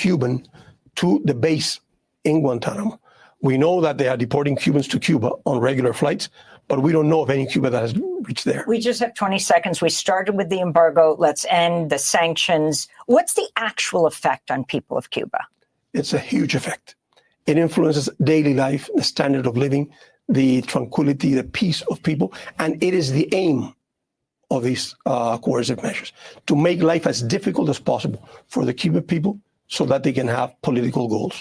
Cuban to the base in Guantanamo. We know that they are deporting Cubans to Cuba on regular flights, but we don't know of any Cuba that has reached there. We just have 20 seconds. We started with the embargo. Let's end the sanctions. What's the actual effect on people of Cuba? It's a huge effect. It influences daily life, the standard of living, the tranquility, the peace of people, and it is the aim of these coercive measures, to make life as difficult as possible for the Cuban people so that they can have political goals.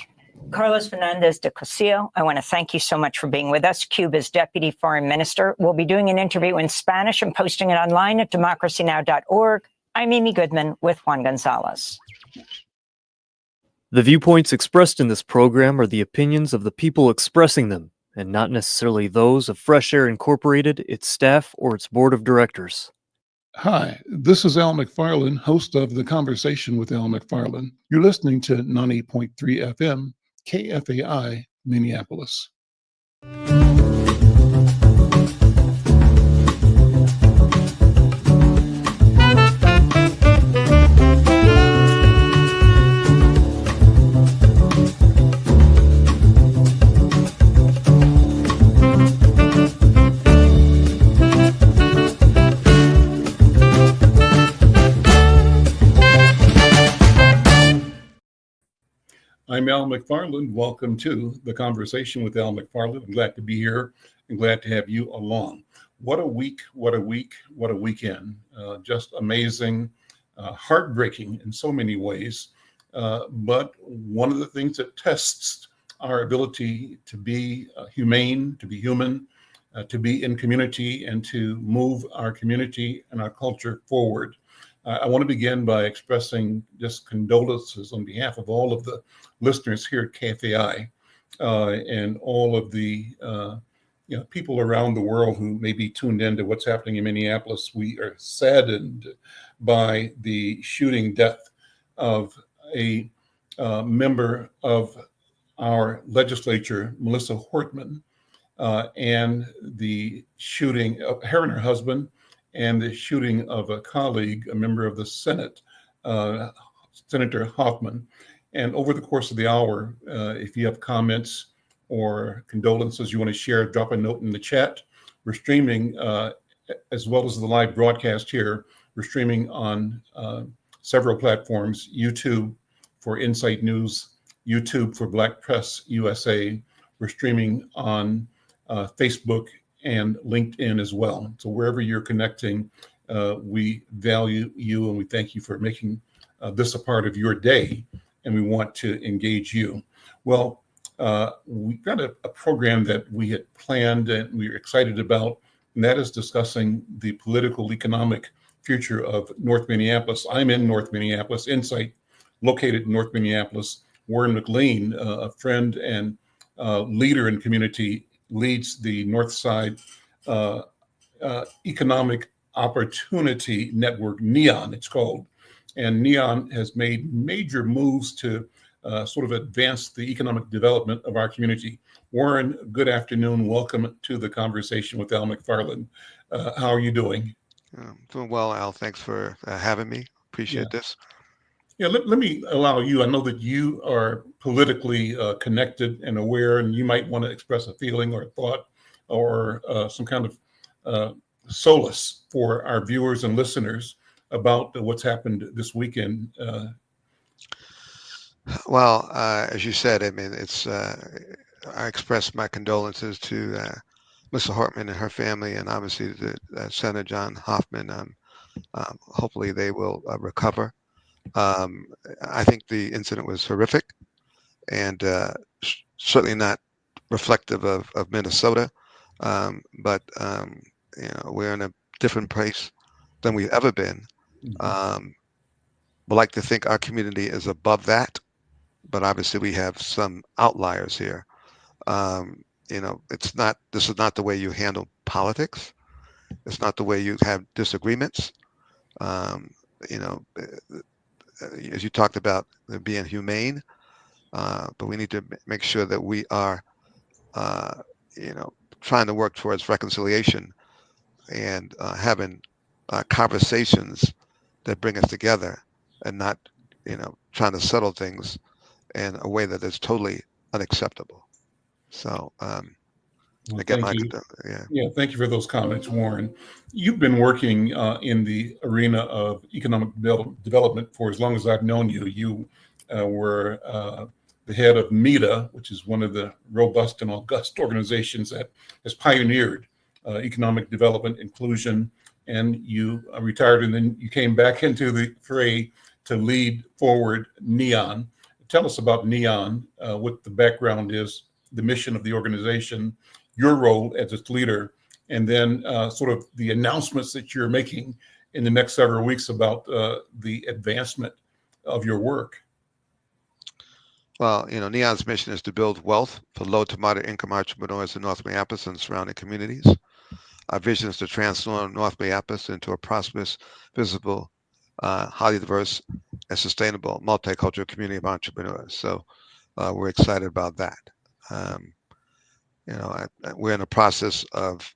Carlos Fernandez de Cosillo, I want to thank you so much for being with us, Cuba's Deputy Foreign Minister. We'll be doing an interview in Spanish and posting it online at democracynow.org. I'm Amy Goodman with Juan Gonzalez. The viewpoints expressed in this program are the opinions of the people expressing them, and not necessarily those of Fresh Air Incorporated, its staff, or its board of directors. Hi, this is Al McFarlane, host of The Conversation with Al McFarlane. You're listening to 98.3 FM, KFAI, Minneapolis. I'm Al McFarlane. Welcome to The Conversation with Al McFarlane. I'm glad to be here and glad to have you along. What a week, what a week, what a weekend. Just amazing, heartbreaking in so many ways. But one of the things that tests our ability to be humane, to be human, to be in community, and to move our community and our culture forward. I want to begin by expressing just condolences on behalf of all of the listeners here at KFAI and all of the people around the world who may be tuned in to what's happening in Minneapolis. We are saddened by the shooting death of a member of our legislature, Melissa Hortman, and the shooting of her and her husband, and the shooting of a colleague, a member of the Senate, Senator Hoffman. And over the course of the hour, if you have comments or condolences you want to share, drop a note in the chat. We're streaming, as well as the live broadcast here, we're streaming on several platforms: YouTube for Insight News, YouTube for Black Press USA. We're streaming on Facebook and LinkedIn as well. So wherever you're connecting, we value you and we thank you for making this a part of your day, and we want to engage you. Well, we've got a program that we had planned and we're excited about, and that is discussing the political economic future of North Minneapolis. I'm in North Minneapolis, Insight, located in North Minneapolis. Warren McLean, a friend and leader in community, leads the Northside Economic Opportunity Network, NEON it's called. And NEON has made major moves to sort of advance the economic development of our community. Warren, good afternoon. Welcome to The Conversation with Al McFarlane. How are you doing? Doing well, Al. Thanks for having me. Appreciate this. Yeah, let me allow you. I know that you are politically connected and aware, and you might want to express a feeling or a thought or some kind of solace for our viewers and listeners about what's happened this weekend. Well, as you said, I mean, I express my condolences to Mr. Hartman and her family, and obviously Senator John Hoffman. Hopefully they will recover. I think the incident was horrific and certainly not reflective of Minnesota. But we're in a different place than we've ever been. Would like to think our community is above that, but obviously we have some outliers here. This is not the way you handle politics. It's not the way you have disagreements. As you talked about being humane, but we need to make sure that we are, trying to work towards reconciliation and having conversations that bring us together, and not, trying to settle things in a way that is totally unacceptable. So Well, again, thank you. Yeah, thank you for those comments, Warren. You've been working in the arena of economic development for as long as I've known you. You were the head of MEDA, which is one of the robust and august organizations that has pioneered economic development inclusion. And you retired, and then you came back into the fray to lead forward NEON. Tell us about NEON, what the background is, the mission of the organization, your role as its leader, and then sort of the announcements that you're making in the next several weeks about the advancement of your work. Well, NEON's mission is to build wealth for low to moderate income entrepreneurs in North Minneapolis and surrounding communities. Our vision is to transform North Minneapolis into a prosperous, visible, highly diverse, and sustainable multicultural community of entrepreneurs. So we're excited about that. We're in the process of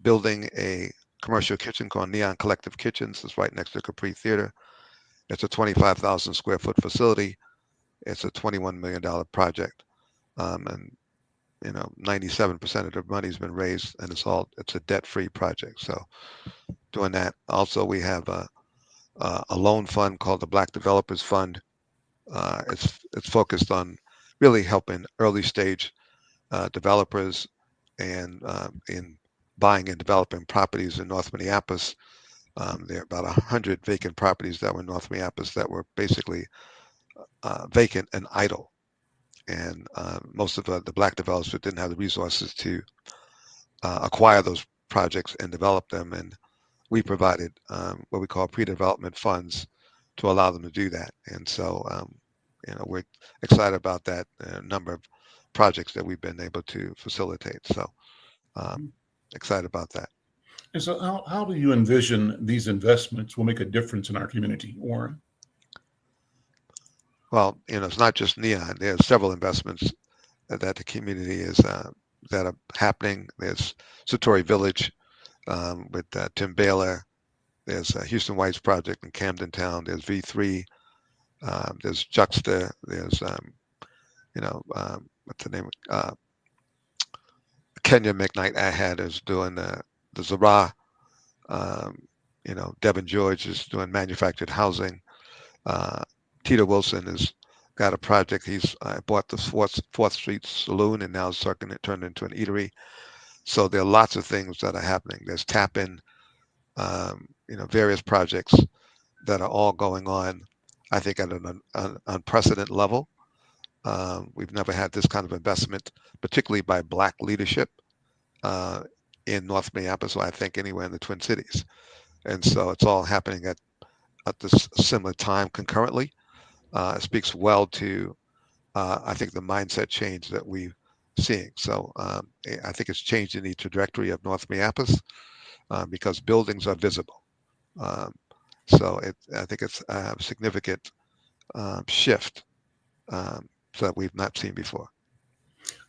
building a commercial kitchen called Neon Collective Kitchens. It's right next to Capri Theater. It's a 25,000 square foot facility. It's a $21 million project. And 97% of the money's been raised, and it's a debt-free project. So doing that. Also, we have a loan fund called the Black Developers Fund. It's focused on really helping early stage developers and in buying and developing properties in North Minneapolis. There are about 100 vacant properties that were in North Minneapolis that were basically vacant and idle. And most of the Black developers didn't have the resources to acquire those projects and develop them. And we provided what we call pre-development funds to allow them to do that. And so, we're excited about that number of projects that we've been able to facilitate. So excited about that. And so how do you envision these investments will make a difference in our community, Warren? Well, it's not just NEON. There's several investments that the community is that are happening. There's Satori Village with Tim Baylor. There's Houston White's project in Camden Town. There's V3. There's Juxta. There's what's the name? Kenya McKnight Ahad is doing the Zara. Devin George is doing manufactured housing. Tito Wilson has got a project. He's bought the 4th Street Saloon and now is turned it into an eatery. So there are lots of things that are happening. There's tap-in, various projects that are all going on, I think, at an unprecedented level. We've never had this kind of investment, particularly by Black leadership in North Minneapolis, or I think anywhere in the Twin Cities. And so it's all happening at this similar time concurrently. It speaks well to, I think, the mindset change that we're seeing. So I think it's changing the trajectory of North Minneapolis because buildings are visible. So I think it's a significant shift that we've not seen before.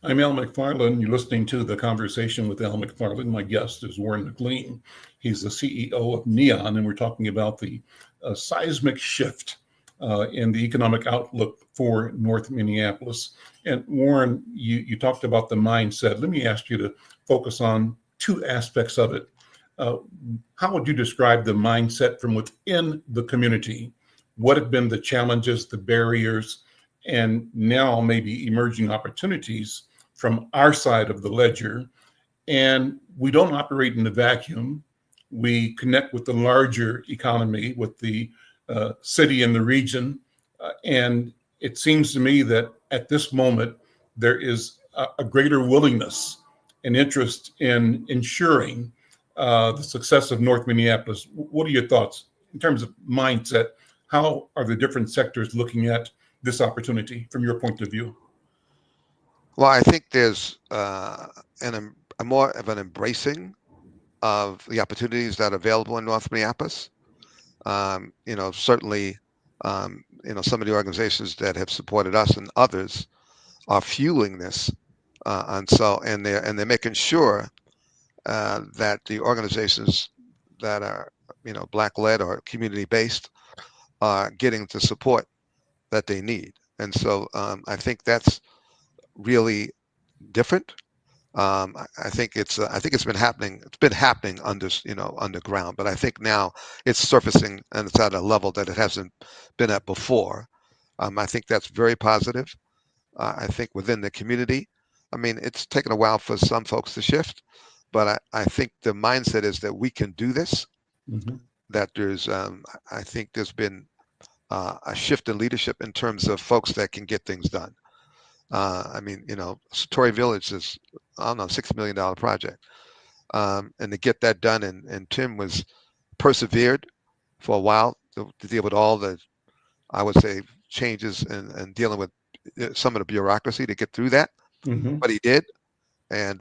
I'm Al McFarlane. You're listening to The Conversation with Al McFarlane. My guest is Warren McLean. He's the CEO of NEON, and we're talking about the seismic shift in the economic outlook for North Minneapolis. And Warren, you talked about the mindset. Let me ask you to focus on 2 aspects of it. How would you describe the mindset from within the community? What have been the challenges, the barriers, and now maybe emerging opportunities from our side of the ledger? And we don't operate in a vacuum. We connect with the larger economy, with the city and the region. And it seems to me that at this moment, there is a greater willingness and interest in ensuring the success of North Minneapolis. What are your thoughts in terms of mindset? How are the different sectors looking at this opportunity from your point of view? Well, I think there's a more of an embracing of the opportunities that are available in North Minneapolis. Certainly, some of the organizations that have supported us and others are fueling this, and they're making sure that the organizations that are Black led or community based are getting the support that they need. And so I think that's really different. I think it's been happening. It's been happening underground, but I think now it's surfacing and it's at a level that it hasn't been at before. I think that's very positive. I think within the community, I mean, it's taken a while for some folks to shift, but I think the mindset is that we can do this. Mhm. That I think there's been a shift in leadership in terms of folks that can get things done. I mean, Satori Village is, I don't know, $6 million project. And to get that done, and Tim was persevered for a while to deal with all the, I would say, changes and dealing with some of the bureaucracy to get through that. Mhm. But he did. And,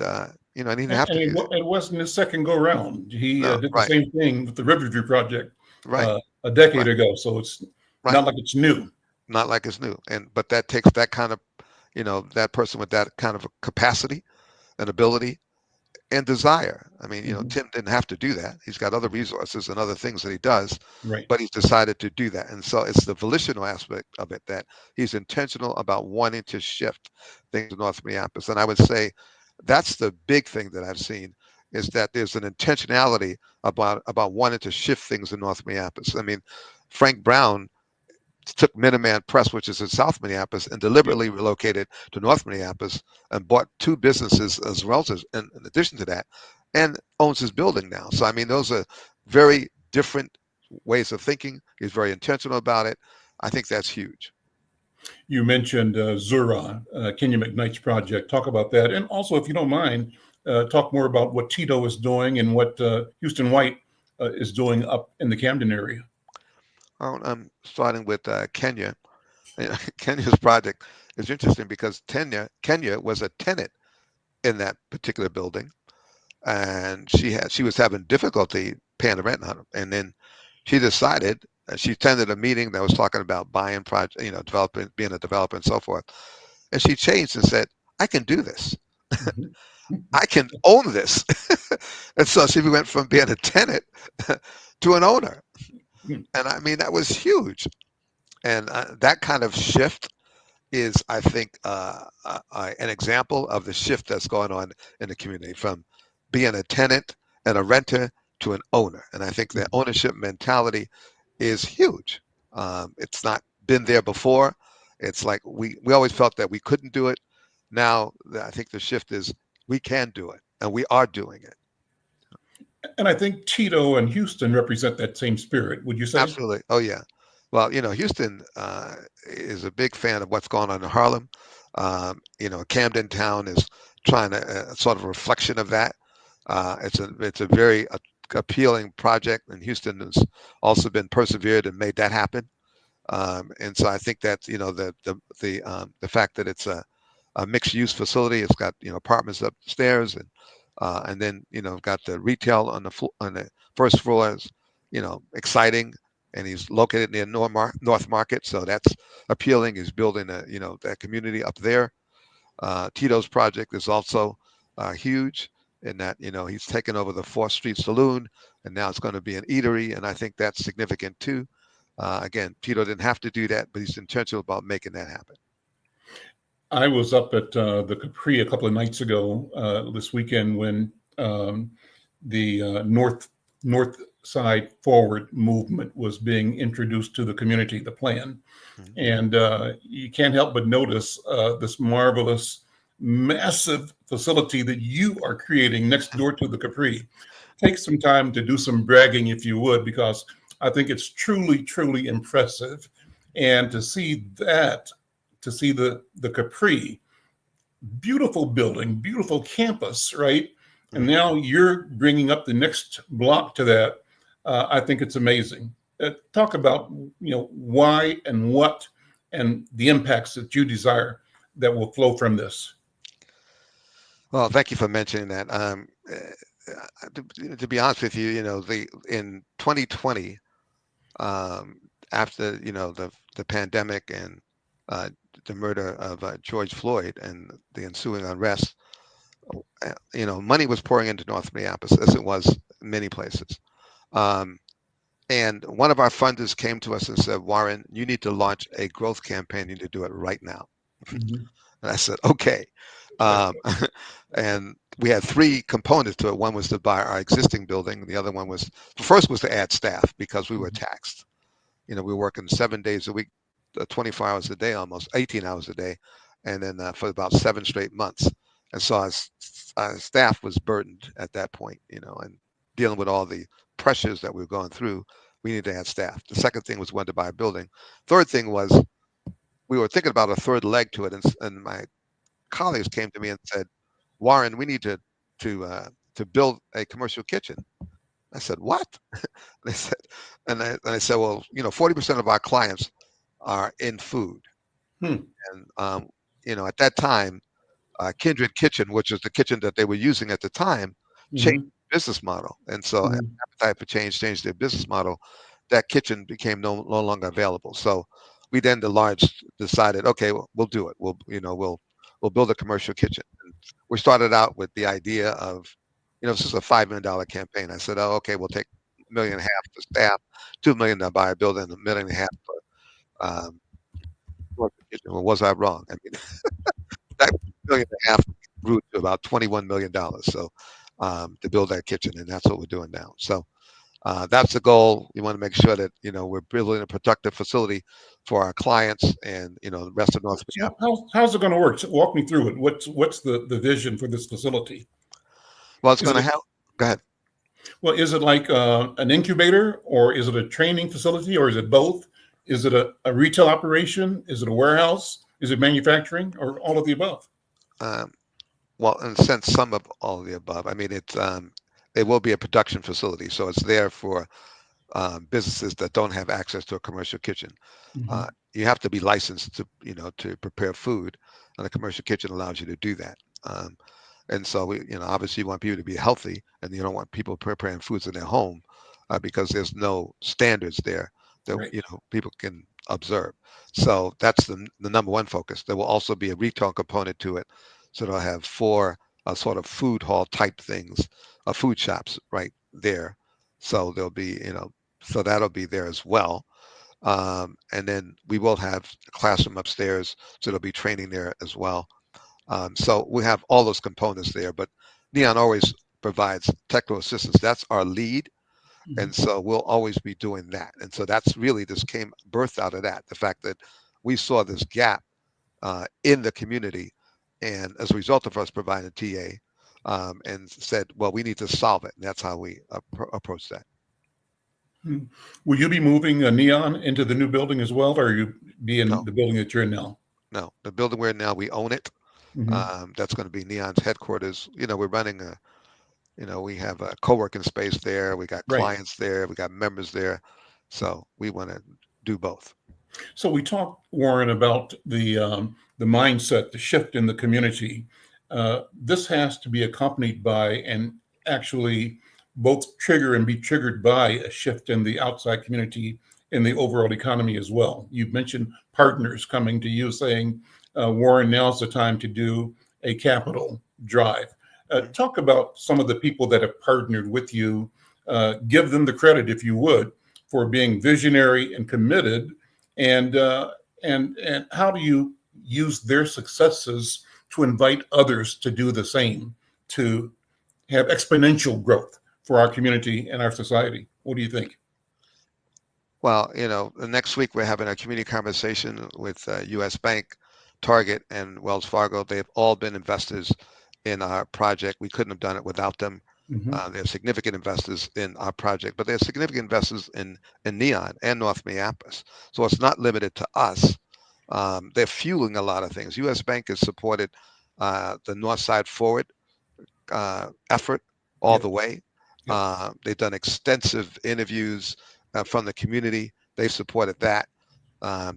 he didn't have And to do that. it wasn't his second go round. He No, did the right, same thing with the Riverview project right, a decade right, ago. So it's right. not like it's new. Not like it's new. But that takes that kind of, that person with that kind of a capacity and ability and desire. I mean, Mhm. Tim didn't have to do that. He's got other resources and other things that he does, Right. but he's decided to do that. And so it's the volitional aspect of it that he's intentional about wanting to shift things in North Minneapolis. And I would say that's the big thing that I've seen is that there's an intentionality about wanting to shift things in North Minneapolis. I mean, Frank Brown took Minuteman Press, which is in South Minneapolis, and Yep. deliberately relocated to North Minneapolis and bought two businesses as well as in addition to that, and owns his building now. So I mean, those are very different ways of thinking. He's very intentional about it. I think that's huge. You mentioned Zura, Kenya McKnight's project. Talk about that. And also, if you don't mind, talk more about what Tito is doing and what Houston White is doing up in the Camden area. I'm starting with Kenya. Kenya's project is interesting because Kenya was a tenant in that particular building, and she was having difficulty paying the rent on them. And then she decided she attended a meeting that was talking about buying project, developing, being a developer, and so forth. And she changed and said, "I can do this. Mhm. I can own this." And so she went from being a tenant to an owner. And I mean, that was huge. And that kind of shift is, I think, an example of the shift that's going on in the community from being a tenant and a renter to an owner. And I think the ownership mentality is huge. It's not been there before. It's like we always felt that we couldn't do it. Now, I think the shift is we can do it, and we are doing it. And I think Tito and Houston represent that same spirit, would you say? Absolutely. Oh, yeah. Well, Houston is a big fan of what's going on in Harlem. Camden Town is trying to sort of a reflection of that. It's a very appealing project, and Houston has also been persevered and made that happen. And so I think that the fact that it's a mixed use facility, it's got apartments upstairs and then got the retail on on the first floor is exciting, and he's located near North Market, so that's appealing. He's building that community up there. Tito's project is also huge in that he's taken over the 4th Street Saloon, and now it's going to be an eatery, and I think that's significant too. Again, Tito didn't have to do that, but he's intentional about making that happen. I was up at the Capri a couple of nights ago this weekend when the North Side Forward movement was being introduced to the community, the plan. Mhm. And you can't help but notice this marvelous, massive facility that you are creating next door to the Capri. Take some time to do some bragging, if you would, because I think it's truly, truly impressive. And to see that, to see the Capri, beautiful building, beautiful campus, right? And Mhm. now you're bringing up the next block to that. I think it's amazing. Talk about why and what and the impacts that you desire that will flow from this. Well, thank you for mentioning that. To be honest with you, in 2020, after the pandemic and uh, the murder of George Floyd and the ensuing unrest, money was pouring into North Minneapolis as it was many places. Um, And one of our funders came to us and said, Warren, you need to launch a growth campaign. You need to do it right now. Mhm. And I said, okay. Um, and we had three components to it. One was to buy our existing building. The other one was, the first was to add staff because we were taxed. We were working 7 days a week, 24 hours a day, almost 18 hours a day. And then for about 7 straight months. And so our staff was burdened at that point, and dealing with all the pressures that we were going through, we needed to add staff. The second thing was we wanted to buy a building. Third thing was we were thinking about a third leg to it. And my colleagues came to me and said, Warren, we need to build a commercial kitchen. I said, what? They said, and I said, well, 40% of our clients are in food. Hmm. And, at that time, Kindred Kitchen, which was the kitchen that they were using at the time, changed Mhm. the business model. And so Mhm. Appetite for Change changed their business model. That kitchen became no longer available. So we then decided, okay, we'll do it. We'll build a commercial kitchen. And we started out with the idea of, this is a $5 million campaign. I said, oh, okay, we'll take $1.5 million for staff, $2 million to buy a building, $1.5 million for commercial kitchen. Well, was I wrong? I mean, that $1.5 million grew to about $21 million. So to build that kitchen, and that's what we're doing now. So that's the goal. We want to make sure that we're building a productive facility for our clients and the rest of North So Minneapolis. how's it going to work? So walk me through it. What's the vision for this facility? Well, it's Is going to it help. Go ahead. well? Is it like an incubator, or is it a training facility, or is it both? Is it a retail operation? Is it a warehouse? Is it manufacturing, or all of the above? Um, well, in a sense, some of all of the above. I mean, it will be a production facility, so it's there for businesses that don't have access to a commercial kitchen. Mhm. You have to be licensed to prepare food, and a commercial kitchen allows you to do that. And so obviously you want people to be healthy, and you don't want people preparing foods in their home because there's no standards there that Right. people can observe. So that's the number one focus. There will also be a retail component to it, so they'll have four sort of food hall type things, food shops right there. So there'll be so that'll be there as well. And then we will have a classroom upstairs, so there'll be training there as well. So we have all those components there, but Neon always provides technical assistance. That's our lead. Mhm. And so we'll always be this that. And so that's really this came birthed out of that, the fact that we saw this gap in the community. And as a result of us providing TA and said, well, we need to solve it. And that's how we approach that. Hmm. Will you be moving a Neon into the new building as well, or you be in No, the building that you're in now? no. The building we're in now, we own it. Mhm. That's going to be Neon's headquarters. We're running we have a co-working space there. We got Right. clients there. We got members there. So we want to do both. So we talked, Warren, about the mindset, the shift in the community. This has to be accompanied by and actually both trigger and be triggered by a shift in the outside community in the overall economy as well. You've mentioned partners coming to you saying, Warren, now's the time to do a capital drive. Mhm. Talk about some of the people that have partnered with you. Give them the credit, if you would, for being visionary and committed, and and how do you use their successes to invite others to do the same, to have exponential growth for our community and our society? What do you think? Well, the next week we're having a community conversation with U.S. Bank, Target, and Wells Fargo. They've all been investors in our project. We couldn't have done it without them. Mhm. They're significant investors in our project, but they're significant investors in Neon and North Minneapolis. So it's not limited to us. They're fueling a lot of things. U.S. Bank has supported the Northside Forward effort all Yep. the way. Yep. They've done extensive interviews from the community. They've supported that.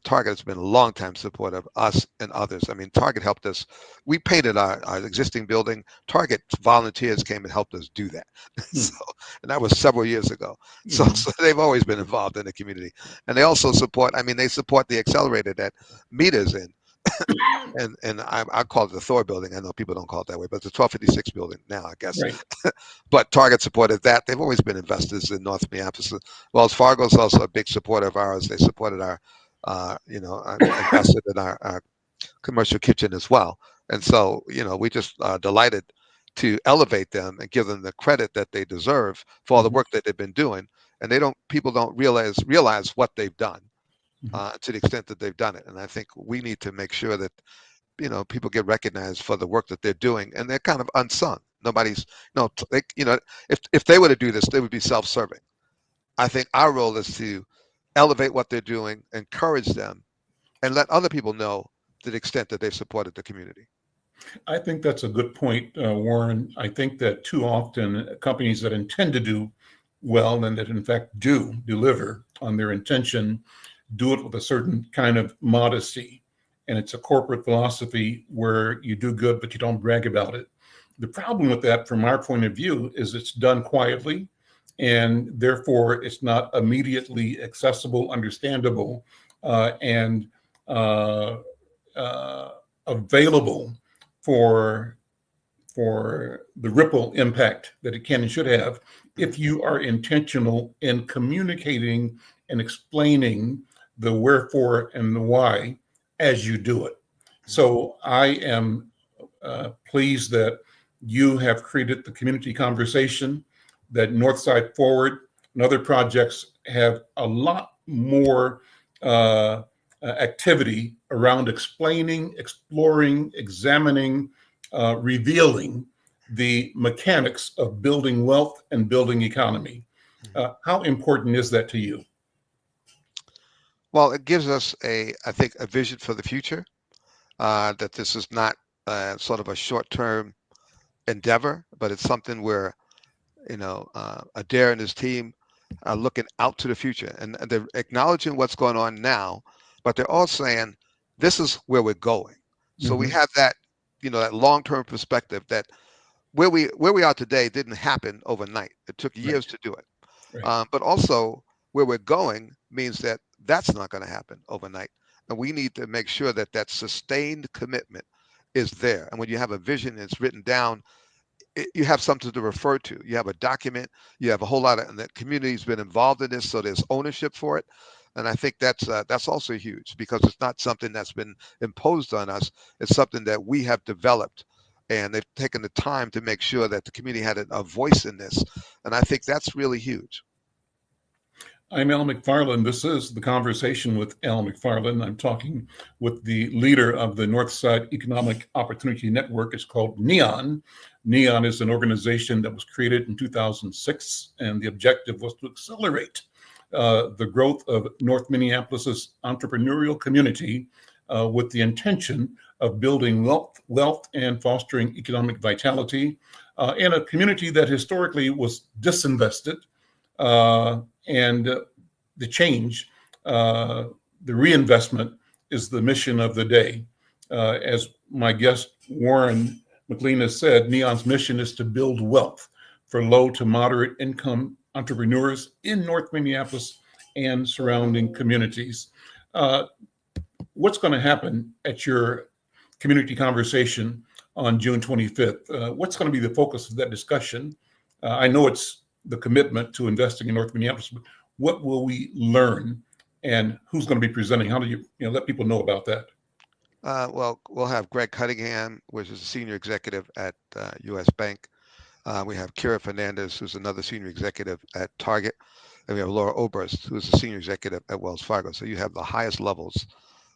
Target has been a long time supporter of us and others. I mean, Target helped us. We painted our existing building. Target volunteers came and helped us do that. Hmm. So, and that was several years ago. So, Mhm. so they've always been involved in the community. And they also support, I mean, they support the accelerator that Meta's in. and I call it the Thor building. I know people don't call it that way, but it's the 1256 building now, I guess. Right. But Target supported that. They've always been investors in North Minneapolis. Wells Fargo is also a big supporter of ours. They supported our, invested in our commercial kitchen as well. And so, we just delighted to elevate them and give them the credit that they deserve for all the work that they've been doing. And people don't realize what they've done to the extent that they've done it. And I think we need to make sure that people get recognized for the work that they're doing, and they're kind of unsung. Nobody's, if they were to do this, they would be self-serving. I think our role is to elevate what they're doing, encourage them, and let other people know to the extent that they've supported the community. I think that's a good point, Warren. I think that too often companies that intend to do well and that in fact do deliver on their intention do it with a certain kind of modesty. And it's a corporate philosophy where you do good, but you don't brag about it. The problem with that, from our point of view, is it's done quietly, and therefore it's not immediately accessible, understandable, and available for the ripple impact that it can and should have if you are intentional in communicating and explaining the wherefore and the why as you do it. So I am pleased that you have created the community conversation, that Northside Forward and other projects have a lot more activity around explaining, exploring, examining, revealing the mechanics of building wealth and building economy. How important is that to you? Well, it gives us I think, a vision for the future, that this is not sort of a short-term endeavor, but it's something where, Adair and his team are looking out to the future, and they're acknowledging what's going on now, but they're all saying, this is where we're going. So we have that, that long-term perspective, that where we are today didn't happen overnight. It took years to do it. Right. But also where we're going means that that's not going to happen overnight. And we need to make sure that that sustained commitment is there. And when you have a vision and it's written down, you have something to refer to. You have a document. You have a whole lot of, and the community's been involved in this, so there's ownership for it. And I think that's also huge, because it's not something that's been imposed on us. It's something that we have developed, and they've taken the time to make sure that the community had a voice in this. And I think that's really huge. I'm Al McFarlane. This is The Conversation with Al McFarlane. I'm talking with the leader of the Northside Economic Opportunity Network. It's called NEON. NEON is an organization that was created in 2006, and the objective was to accelerate the growth of North Minneapolis's entrepreneurial community with the intention of building wealth and fostering economic vitality in a community that historically was disinvested. And the change, the reinvestment is the mission of the day. As my guest, Warren McLean, has said, NEON's mission is to build wealth for low to moderate income entrepreneurs in North Minneapolis and surrounding communities. What's going to happen at your community conversation on June 25th? What's going to be the focus of that discussion? I know it's the commitment to investing in North Minneapolis, but what will we learn, and who's going to be presenting? How do you let people know about that? Well, we'll have Greg Cunningham, which is a senior executive at U.S. Bank. We have Kira Fernandez, who's another senior executive at Target. And we have Laura Oberst, who's a senior executive at Wells Fargo. So you have the highest levels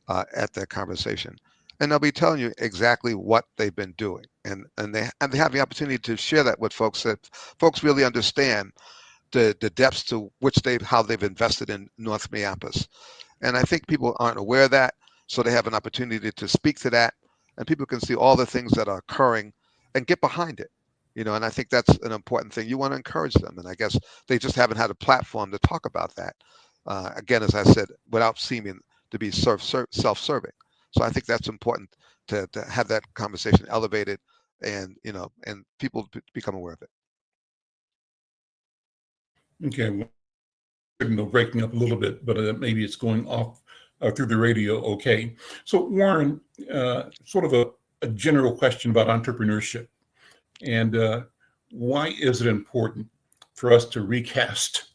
at that conversation. And they'll be telling you exactly what they've been doing. And they have the opportunity to share that with folks, that folks really understand the depths to which how they've invested in North Minneapolis. And I think people aren't aware of that, so they have an opportunity to speak to that, and people can see all the things that are occurring and get behind it. And I think that's an important thing. You want to encourage them, and I guess they just haven't had a platform to talk about that. Again, as I said, without seeming to be self-serving. So I think that's important to have that conversation elevated, and and people become aware of it. Okay, signal breaking up a little bit, but maybe it's going off through the radio. Okay. So Warren, sort of a general question about entrepreneurship, and why is it important for us to recast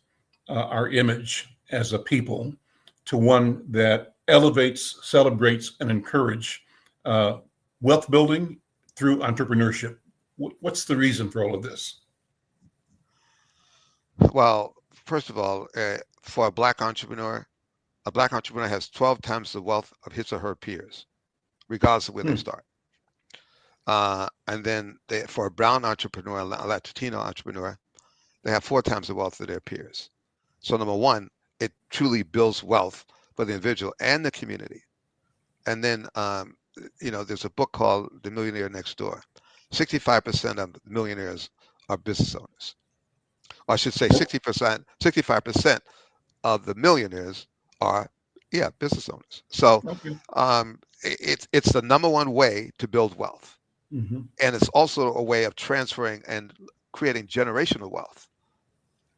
our image as a people to one that elevates, celebrates, and encourage wealth building through entrepreneurship? What's the reason for all of this? Well, first of all, for a black entrepreneur has 12 times the wealth of his or her peers, regardless of where they start. And then for a brown entrepreneur, a Latino entrepreneur, they have 4 times the wealth of their peers. So number one, it truly builds wealth for the individual and the community. And then, there's a book called The Millionaire Next Door. 65% of millionaires are business owners. Or I should say 65% of the millionaires are, business owners. So it's the number one way to build wealth. Mm-hmm. And it's also a way of transferring and creating generational wealth.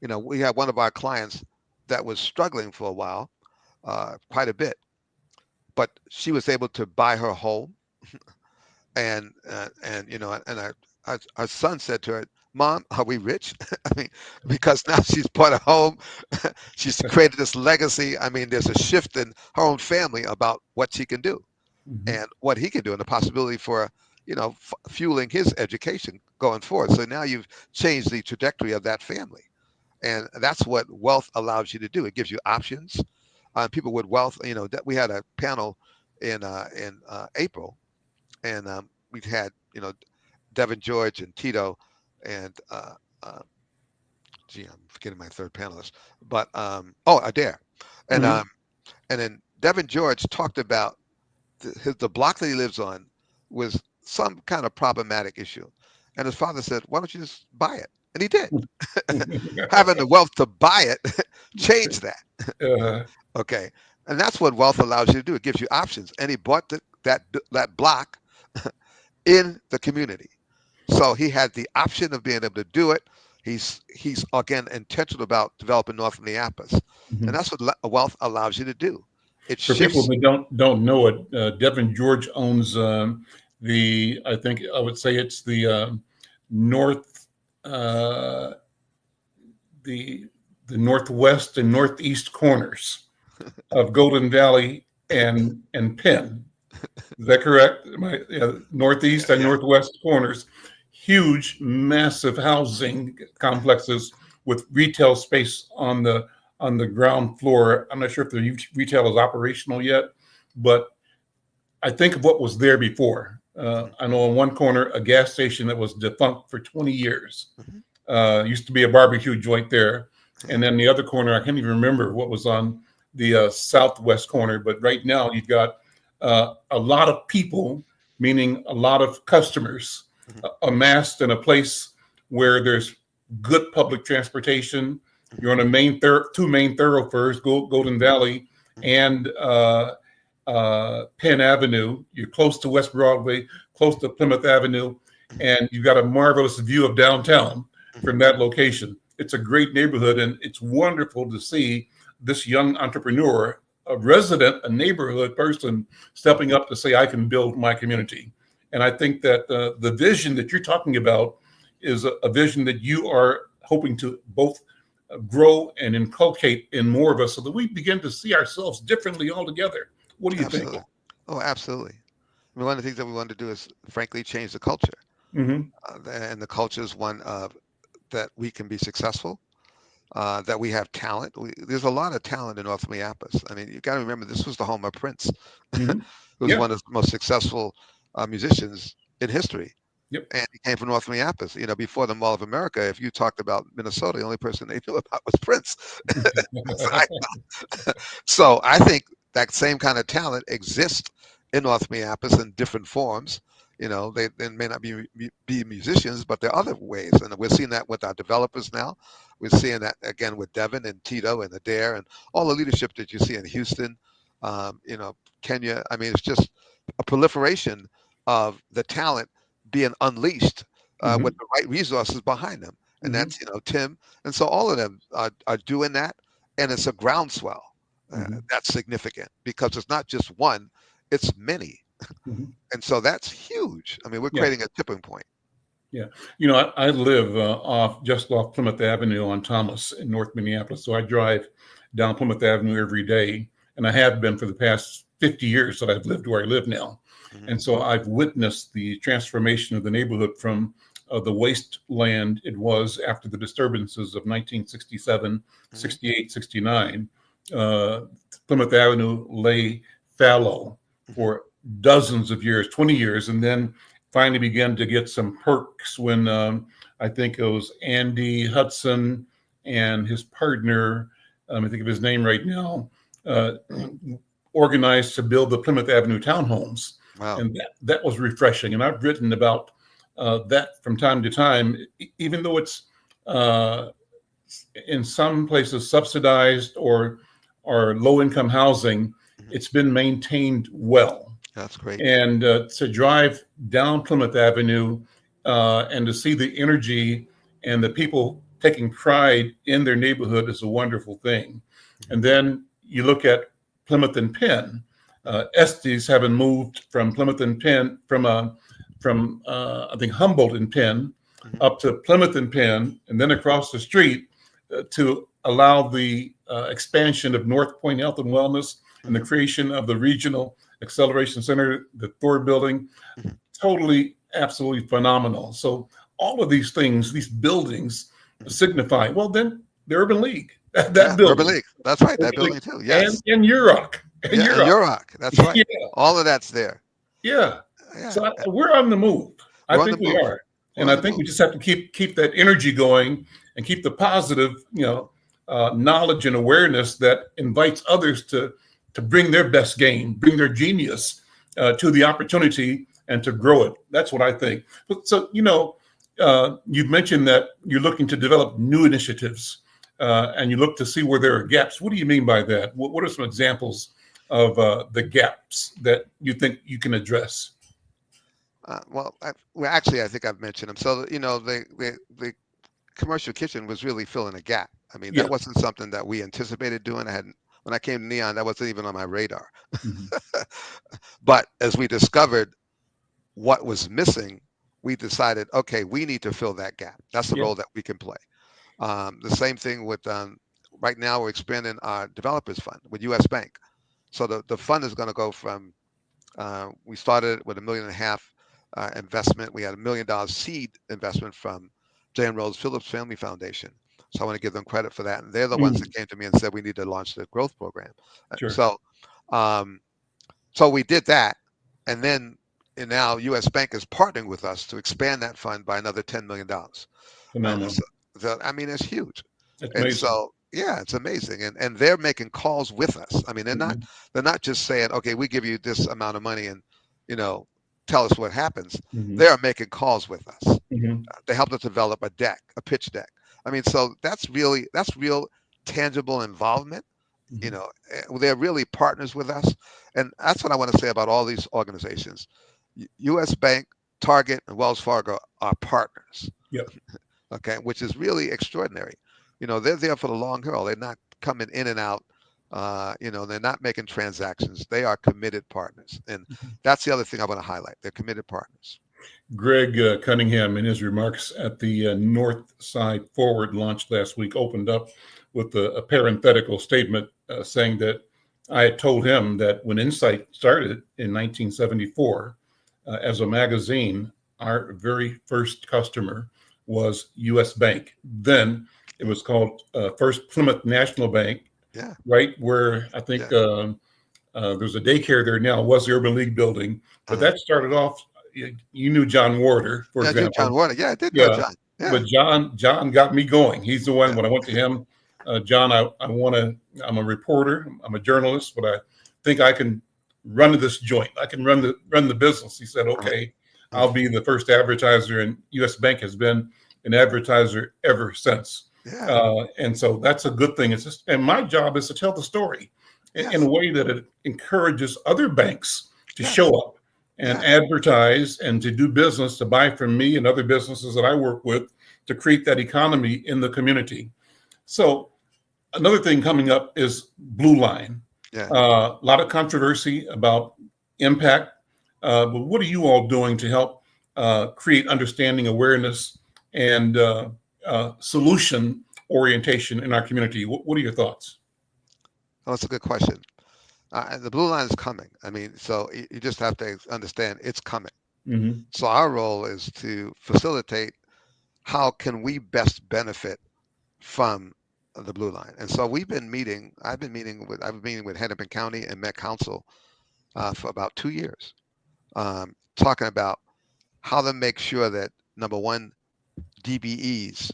We had one of our clients that was struggling for a while, quite a bit, but she was able to buy her home, and our son said to her, "Mom, are we rich?" I mean, because now she's bought a home, she's created this legacy. I mean, there's a shift in her own family about what she can do, and what he can do, and the possibility for fueling his education going forward. So now you've changed the trajectory of that family. And that's what wealth allows you to do. It gives you options. People with wealth, that we had a panel in April, and we had, Devin George and Tito, and I'm forgetting my third panelist, but Adair, and then Devin George talked about the block that he lives on was some kind of problematic issue, and his father said, "Why don't you just buy it?" And he did. Having the wealth to buy it changed that. Okay. And that's what wealth allows you to do. It gives you options. And he bought that block in the community. So he had the option of being able to do it. He's again intentional about developing North Minneapolis. And that's what wealth allows you to do. It For shifts. people who don't know it, Devin George owns I think I would say it's the the northwest and northeast corners of Golden Valley and Penn. Is that correct? Northeast and northwest corners, huge, massive housing complexes with retail space on the ground floor. I'm not sure if the retail is operational yet, but I think of what was there before. I know on one corner, a gas station that was defunct for 20 years. Used to be a barbecue joint there. And then the other corner, I can't even remember what was on the southwest corner. But right now, you've got a lot of people, meaning a lot of customers, amassed in a place where there's good public transportation. You're on a two main thoroughfares, Golden Valley and Penn Avenue. You're close to West Broadway, close to Plymouth Avenue, and you've got a marvelous view of downtown from that location. It's a great neighborhood, and it's wonderful to see this young entrepreneur, a resident, a neighborhood person, stepping up to say, I can build my community. And I think that the vision that you're talking about is a vision that you are hoping to both grow and inculcate in more of us so that we begin to see ourselves differently altogether. What do you think? Oh, absolutely. I mean, one of the things that we want to do is, frankly, change the culture. And the culture is one that we can be successful, that we have talent. There's a lot of talent in North Minneapolis. I mean, you got to remember, this was the home of Prince, who was one of the most successful musicians in history. And he came from North Minneapolis. Before the Mall of America, if you talked about Minnesota, the only person they knew about was Prince. So I think that same kind of talent exists in North Minneapolis in different forms. They may not be musicians, but there are other ways. And we're seeing that with our developers now. We're seeing that again with Devin and Tito and Adair and all the leadership that you see in Houston, Kenya. I mean, it's just a proliferation of the talent being unleashed with the right resources behind them. And that's, Tim. And so all of them are doing that. And it's a groundswell. that's significant because it's not just one, it's many. And so that's huge. I mean, we're creating a tipping point. Yeah. I live just off Plymouth Avenue on Thomas in North Minneapolis. So I drive down Plymouth Avenue every day. And I have been for the past 50 years that I've lived where I live now. And so I've witnessed the transformation of the neighborhood from the wasteland it was after the disturbances of 1967, 68, 69. Plymouth Avenue lay fallow for dozens of years, 20 years, and then finally began to get some perks when I think it was Andy Hudson and his partner, I think of his name right now, organized to build the Plymouth Avenue townhomes. Wow. And that was refreshing. And I've written about that from time to time, even though it's in some places subsidized or low-income housing, it's been maintained well. That's great. And to drive down Plymouth Avenue and to see the energy and the people taking pride in their neighborhood is a wonderful thing. And then you look at Plymouth and Penn. Estes having moved from Plymouth and Penn, from I think Humboldt and Penn, up to Plymouth and Penn, and then across the street to allow the expansion of North Point Health and Wellness and the creation of the Regional Acceleration Center, the Thor building. Totally, absolutely phenomenal. So all of these things, these buildings signify, well, then the Urban League, that building. Urban League. That's right. That building too. Yes. And UROC. And UROC. That's right. Yeah. All of that's there. Yeah. So we're on the move. I think we are. And I think we just have to keep that energy going and keep the positive, knowledge and awareness that invites others to bring their best game, bring their genius to the opportunity and to grow it. That's what I think. So, you've mentioned that you're looking to develop new initiatives and you look to see where there are gaps. What do you mean by that? What are some examples of the gaps that you think you can address? Actually, I think I've mentioned them. So, the commercial kitchen was really filling a gap. I mean, that wasn't something that we anticipated doing. When I came to Neon, that wasn't even on my radar. But as we discovered what was missing, we decided, okay, we need to fill that gap. That's the role that we can play. The same thing with, right now we're expanding our developers fund with US Bank. So the fund is going to go from, we started with $1.5 million investment. We had $1 million seed investment from J.N. Rose Phillips Family Foundation. So I want to give them credit for that. And they're the ones that came to me and said, we need to launch the growth program. Sure. So we did that. And now US Bank is partnering with us to expand that fund by another $10 million. I mean, it's huge. And so, it's amazing. And they're making calls with us. I mean, they're not just saying, okay, we give you this amount of money and, tell us what happens. They are making calls with us. They helped us develop a pitch deck. I mean, so that's real tangible involvement. They're really partners with us. And that's what I want to say about all these organizations. US Bank, Target, and Wells Fargo are partners. Yep. Okay, which is really extraordinary. They're there for the long haul. They're not coming in and out. They're not making transactions. They are committed partners. And that's the other thing I want to highlight. They're committed partners. Greg Cunningham, in his remarks at the Northside Forward launch last week, opened up with a parenthetical statement saying that I had told him that when Insight started in 1974 as a magazine, our very first customer was US Bank. Then it was called First Plymouth National Bank, right, where I think there's a daycare there now. It was the Urban League building, but that started off. You knew John Warder, for example. I knew John Warder. Yeah, I did know John. Yeah. But John got me going. He's the one when I went to him. John, I'm a reporter. I'm a journalist, but I think I can run this joint. I can run the business. He said, okay, I'll be the first advertiser, and US Bank has been an advertiser ever since. Yeah. And so that's a good thing. And my job is to tell the story in a way that it encourages other banks to show up and advertise and to do business, to buy from me and other businesses that I work with to create that economy in the community. So Another thing coming up is Blue Line. Yeah. A lot of controversy about impact. But what are you all doing to help create understanding, awareness, and solution orientation in our community? What are your thoughts? Oh, that's a good question. The blue line is coming. I mean, so you just have to understand it's coming. Mm-hmm. So our role is to facilitate how can we best benefit from the blue line. And so I've been meeting with Hennepin County and Met Council for about 2 years, talking about how to make sure that, number one, DBEs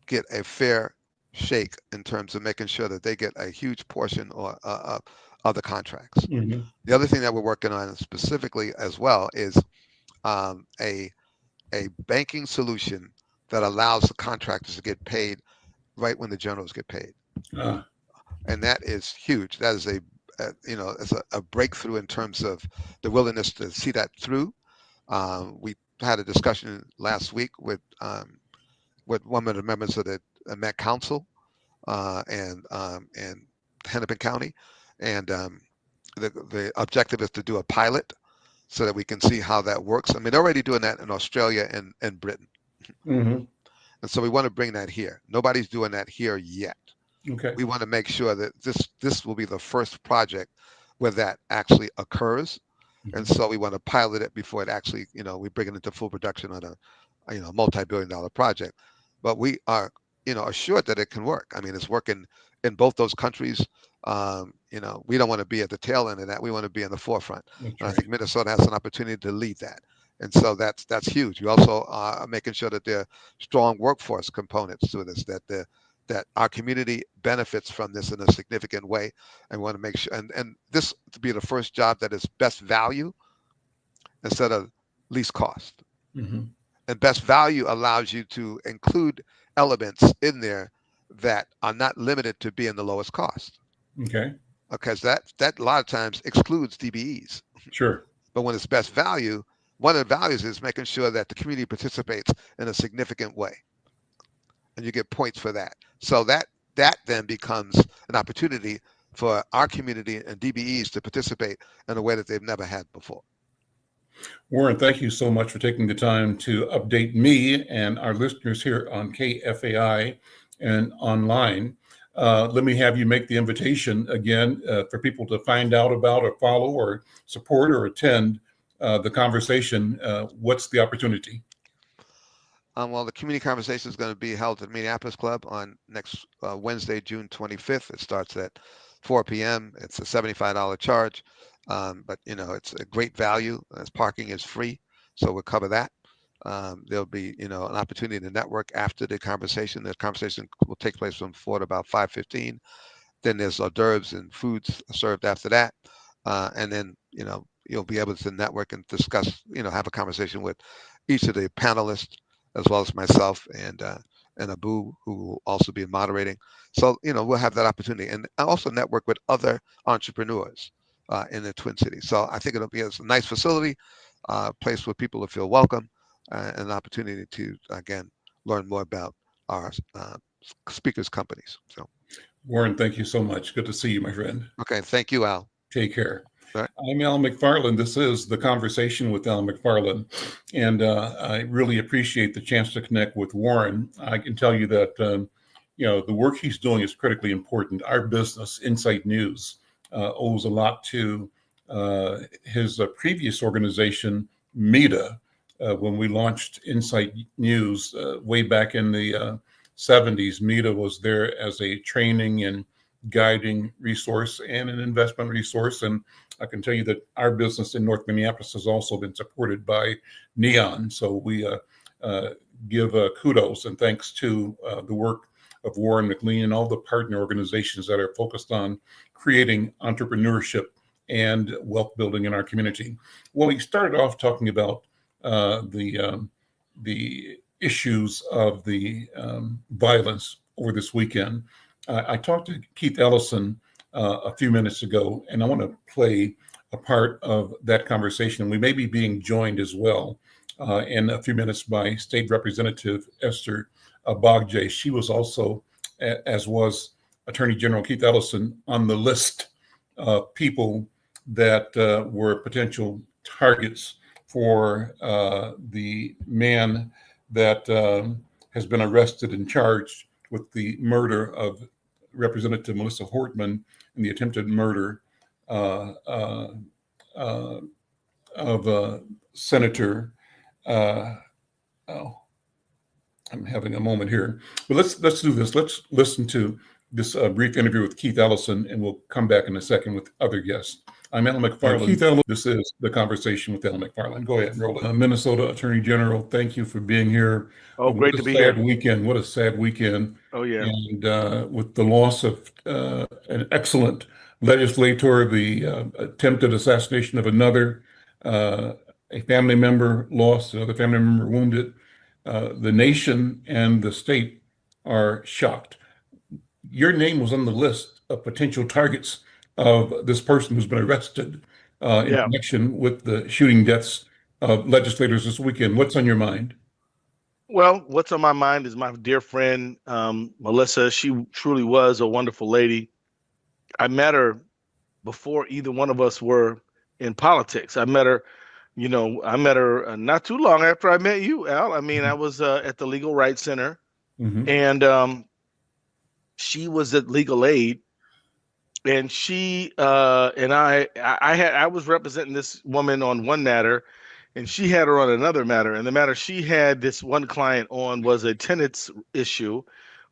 get a fair shake in terms of making sure that they get a huge portion of the contracts. Mm-hmm. The other thing that we're working on specifically as well is a banking solution that allows the contractors to get paid right when the generals get paid. And that is huge. That is it's a breakthrough in terms of the willingness to see that through. We had a discussion last week with one of the members of the Met Council and Hennepin County, and the objective is to do a pilot so that we can see how that works. I mean, they're already doing that in Australia and Britain. Mm-hmm. And so we want to bring that here. Nobody's doing that here yet. Okay. We want to make sure that this will be the first project where that actually occurs. Mm-hmm. And so we want to pilot it before it actually, we bring it into full production on a multi-billion-dollar project. But we are, assured that it can work. I mean, it's working in both those countries. We don't want to be at the tail end of that. We want to be in the forefront. That's And I right. think Minnesota has an opportunity to lead that. And so that's huge. We also are making sure that there are strong workforce components to this, that our community benefits from this in a significant way. And we want to make sure, and this to be the first job that is best value instead of least cost. Mm-hmm. And best value allows you to include elements in there that are not limited to being the lowest cost. Okay. Because that a lot of times excludes DBEs. Sure. But when it's best value, one of the values is making sure that the community participates in a significant way. And you get points for that. So that then becomes an opportunity for our community and DBEs to participate in a way that they've never had before. Warren, thank you so much for taking the time to update me and our listeners here on KFAI and online. Let me have you make the invitation again for people to find out about or follow or support or attend the conversation. What's the opportunity? Well, the community conversation is going to be held at Minneapolis Club on next Wednesday, June 25th. It starts at 4 p.m. It's a $75 charge, but it's a great value as parking is free, so we'll cover that. There'll be an opportunity to network after the conversation. The conversation will take place from 4 to about 5:15. Then there's hors d'oeuvres and foods served after that, and then you'll be able to network and discuss, have a conversation with each of the panelists, as well as myself and Abu, who will also be moderating. So, we'll have that opportunity, and also network with other entrepreneurs in the Twin Cities. So I think it'll be a nice facility, place where people will feel welcome, and an opportunity to, again, learn more about our speakers' companies. So, Warren, thank you so much. Good to see you, my friend. Okay, thank you, Al. Take care. All right. I'm Al McFarlane. This is The Conversation with Al McFarlane. And I really appreciate the chance to connect with Warren. I can tell you that, the work he's doing is critically important. Our business, Insight News, owes a lot to his previous organization, MEDA, when we launched Insight News way back in the 70s. MEDA was there as a training and guiding resource and an investment resource. And I can tell you that our business in North Minneapolis has also been supported by Neon. So we give kudos and thanks to the work of Warren, McLean, and all the partner organizations that are focused on creating entrepreneurship and wealth building in our community. Well, he started off talking about the issues of the violence over this weekend. I talked to Keith Ellison a few minutes ago, and I want to play a part of that conversation. We may be being joined as well in a few minutes by State Representative Esther Agbaje. She was also, as was Attorney General Keith Ellison on the list of people that were potential targets for the man that has been arrested and charged with the murder of Representative Melissa Hortman and the attempted murder of Senator. I'm having a moment here, but let's do this. Let's listen to this brief interview with Keith Ellison, and we'll come back in a second with other guests. I'm Al McFarlane. Keith Ellison, this is The Conversation with Al McFarlane. Go ahead, roll it. Minnesota Attorney General, thank you for being here. Oh, great to be here. What a sad weekend. Oh, yeah. And with the loss of an excellent legislator, the attempted assassination of another, a family member lost, another family member wounded. The nation and the state are shocked. Your name was on the list of potential targets of this person who's been arrested in connection with the shooting deaths of legislators this weekend. What's on your mind? Well, what's on my mind is my dear friend, Melissa. She truly was a wonderful lady. I met her before either one of us were in politics. I met her not too long after I met you, Al. I mean, I was at the Legal Rights Center, and she was at Legal Aid, and she and I was representing this woman on one matter, and she had her on another matter. And the matter she had this one client on was a tenant's issue,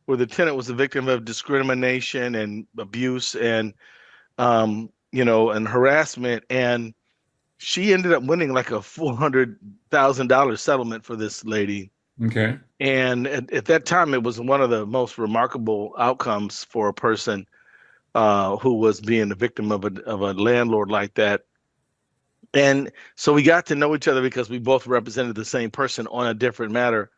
where the tenant was a victim of discrimination and abuse and and harassment, and she ended up winning like a $400,000 settlement for this lady. Okay. And at that time, it was one of the most remarkable outcomes for a person who was being the victim of a landlord like that. And so we got to know each other because we both represented the same person on a different matter,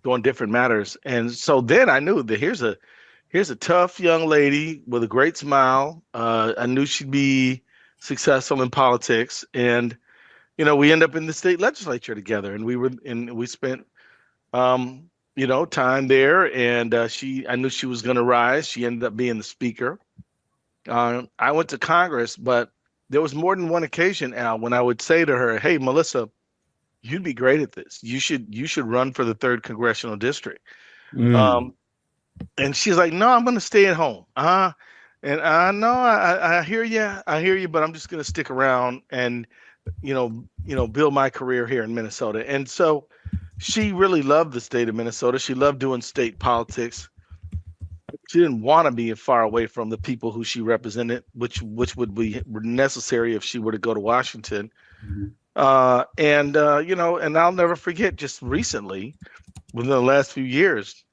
doing different matters. And so then I knew that here's a tough young lady with a great smile. I knew she'd be successful in politics, and we end up in the state legislature together, and we spent time there, and I knew she was going to rise. She ended up being the speaker. I went to Congress, but there was more than one occasion, Al, when I would say to her, "Hey, Melissa, you'd be great at this. You should run for the 3rd congressional district." And she's like, "No, I'm going to stay at home." And no, I hear you, but I'm just going to stick around and, build my career here in Minnesota. And so she really loved the state of Minnesota. She loved doing state politics. She didn't want to be far away from the people who she represented, which would be necessary if she were to go to Washington. And I'll never forget, just recently, within the last few years,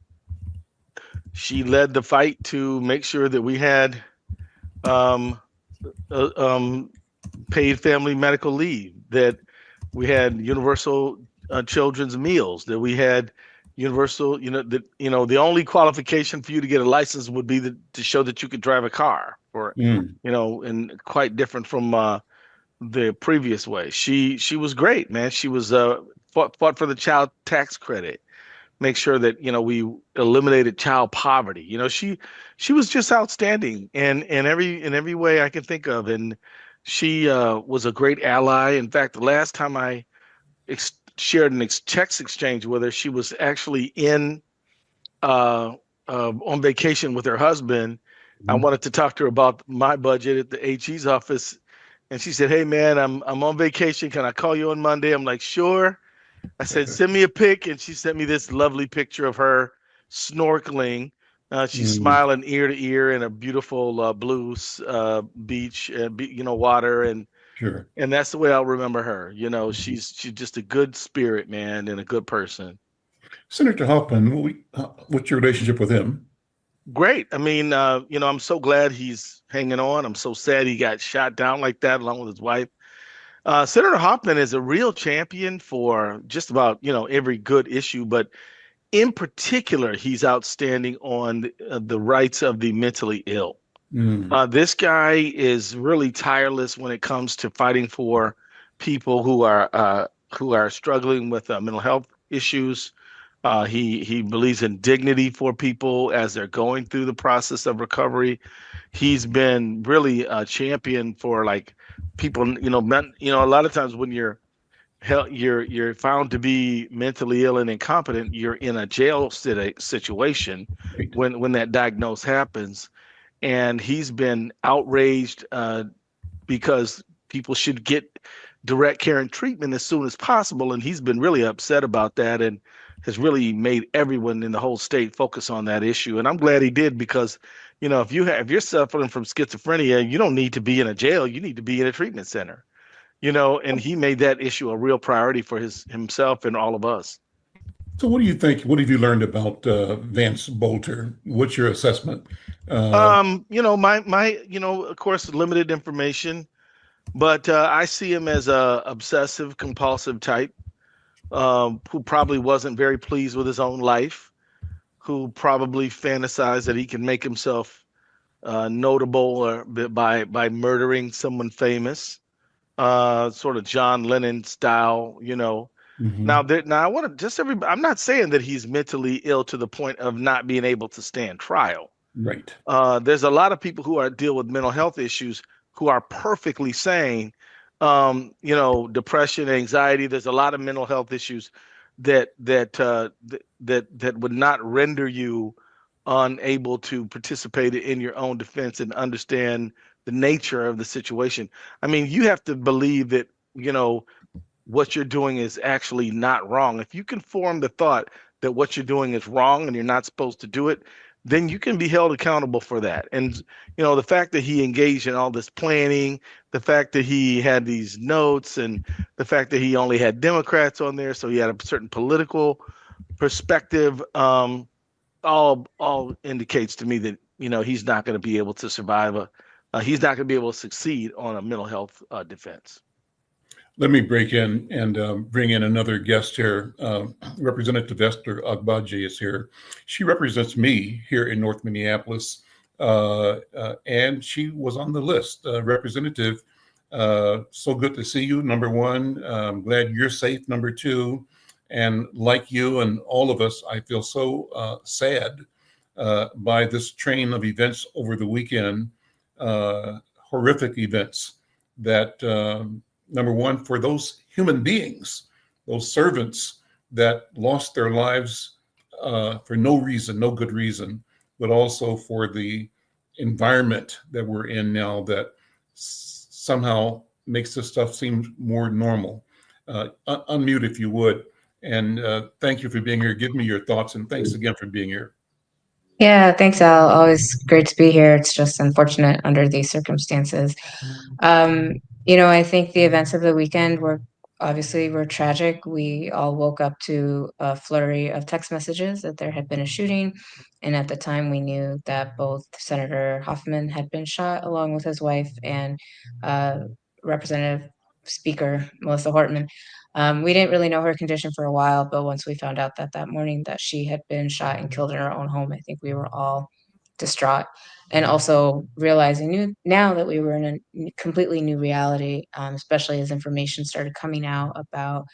she led the fight to make sure that we had paid family medical leave, that we had universal children's meals, that we had universal, the only qualification for you to get a license would be to show that you could drive a car, and quite different from the previous way. She was great, man. She was fought for the child tax credit. Make sure that we eliminated child poverty. She was just outstanding, and in every way I can think of. And she was a great ally. In fact, the last time I shared an checks exchange with her, she was actually on vacation with her husband. I wanted to talk to her about my budget at the AG's office, and she said, "Hey man, I'm on vacation. Can I call you on Monday?" I'm like, "Sure." I said, "Send me a pic," and she sent me this lovely picture of her snorkeling. She's smiling ear to ear in a beautiful blue beach, water, and Sure. And that's the way I'll remember her. She's just a good spirit, man, and a good person. Senator Hoffman, what's your relationship with him? Great. I mean, I'm so glad he's hanging on. I'm so sad he got shot down like that along with his wife. Senator Hoffman is a real champion for just about, every good issue, but in particular, he's outstanding on the rights of the mentally ill. This guy is really tireless when it comes to fighting for people who are struggling with mental health issues, He believes in dignity for people as they're going through the process of recovery. He's been really a champion for like people, a lot of times when you're found to be mentally ill and incompetent, you're in a jail situation Right. when that diagnosis happens. And he's been outraged because people should get direct care and treatment as soon as possible. And he's been really upset about that and has really made everyone in the whole state focus on that issue. And I'm glad he did, because, if you're suffering from schizophrenia, you don't need to be in a jail. You need to be in a treatment center, and he made that issue a real priority for himself and all of us. So what do you think? What have you learned about Vance Bolter? What's your assessment? Of course, limited information, but I see him as a obsessive compulsive type, who probably wasn't very pleased with his own life, who probably fantasized that he can make himself notable or by murdering someone famous, sort of John Lennon style, Now, I want to I'm not saying that he's mentally ill to the point of not being able to stand trial. Right. There's a lot of people who deal with mental health issues who are perfectly sane. Depression, anxiety. There's a lot of mental health issues that would not render you unable to participate in your own defense and understand the nature of the situation. I mean, you have to believe that what you're doing is actually not wrong. If you can form the thought that what you're doing is wrong and you're not supposed to do it, then you can be held accountable for that. And, the fact that he engaged in all this planning, the fact that he had these notes, and the fact that he only had Democrats on there, so he had a certain political perspective, all indicates to me that, he's not going to be able to survive he's not going to be able to succeed on a mental health defense. Let me break in and bring in another guest here. Representative Esther Agbaje is here. She represents me here in North Minneapolis, and she was on the list. Representative, so good to see you, number one. I'm glad you're safe, number two. And like you and all of us, I feel so sad by this train of events over the weekend, horrific events that number one, for those human beings, those servants that lost their lives for no reason, no good reason, but also for the environment that we're in now that somehow makes this stuff seem more normal. Unmute if you would. And thank you for being here. Give me your thoughts, and thanks again for being here. Yeah, thanks, Al. Always great to be here. It's just unfortunate under these circumstances. I think the events of the weekend were tragic. We all woke up to a flurry of text messages that there had been a shooting. And at the time, we knew that both Senator Hoffman had been shot along with his wife and Representative Speaker Melissa Hortman. We didn't really know her condition for a while, but once we found out that morning that she had been shot and killed in her own home, I think we were all distraught. And also realizing now that we were in a completely new reality, especially as information started coming out about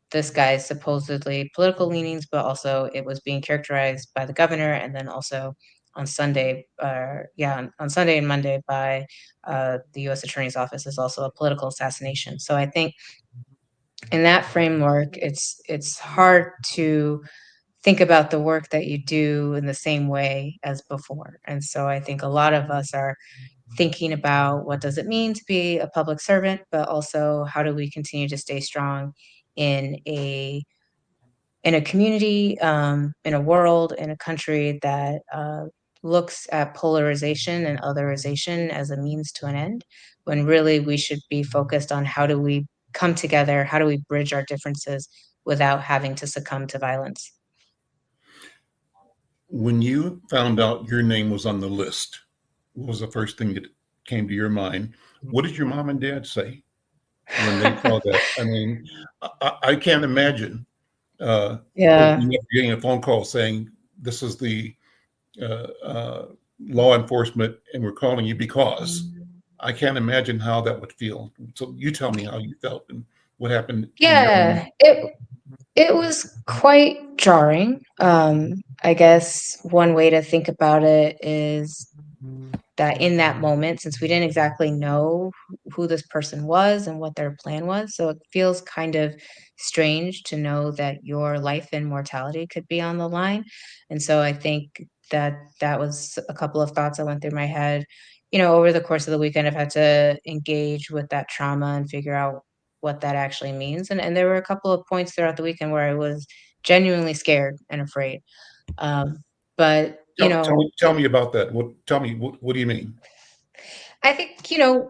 this guy's supposedly political leanings, but also it was being characterized by the governor, and then also on Sunday, on Sunday and Monday by the U.S. Attorney's Office as also a political assassination. So I think in that framework, it's hard to think about the work that you do in the same way as before. And so I think a lot of us are thinking about what does it mean to be a public servant, but also how do we continue to stay strong in a community, in a world, in a country that looks at polarization and otherization as a means to an end, when really we should be focused on how do we come together, how do we bridge our differences without having to succumb to violence. When you found out your name was on the list, what was the first thing that came to your mind? What did your mom and dad say when they saw that? I mean, I can't imagine getting a phone call saying, this is the law enforcement and we're calling you because. I can't imagine how that would feel. So you tell me how you felt and what happened. Yeah, It was quite jarring. I guess one way to think about it is that in that moment, since we didn't exactly know who this person was and what their plan was, so it feels kind of strange to know that your life and mortality could be on the line. And so I think that that was a couple of thoughts that went through my head. Over the course of the weekend, I've had to engage with that trauma and figure out what that actually means. And there were a couple of points throughout the weekend where I was genuinely scared and afraid. But Tell me about that. Tell me, what do you mean? I think,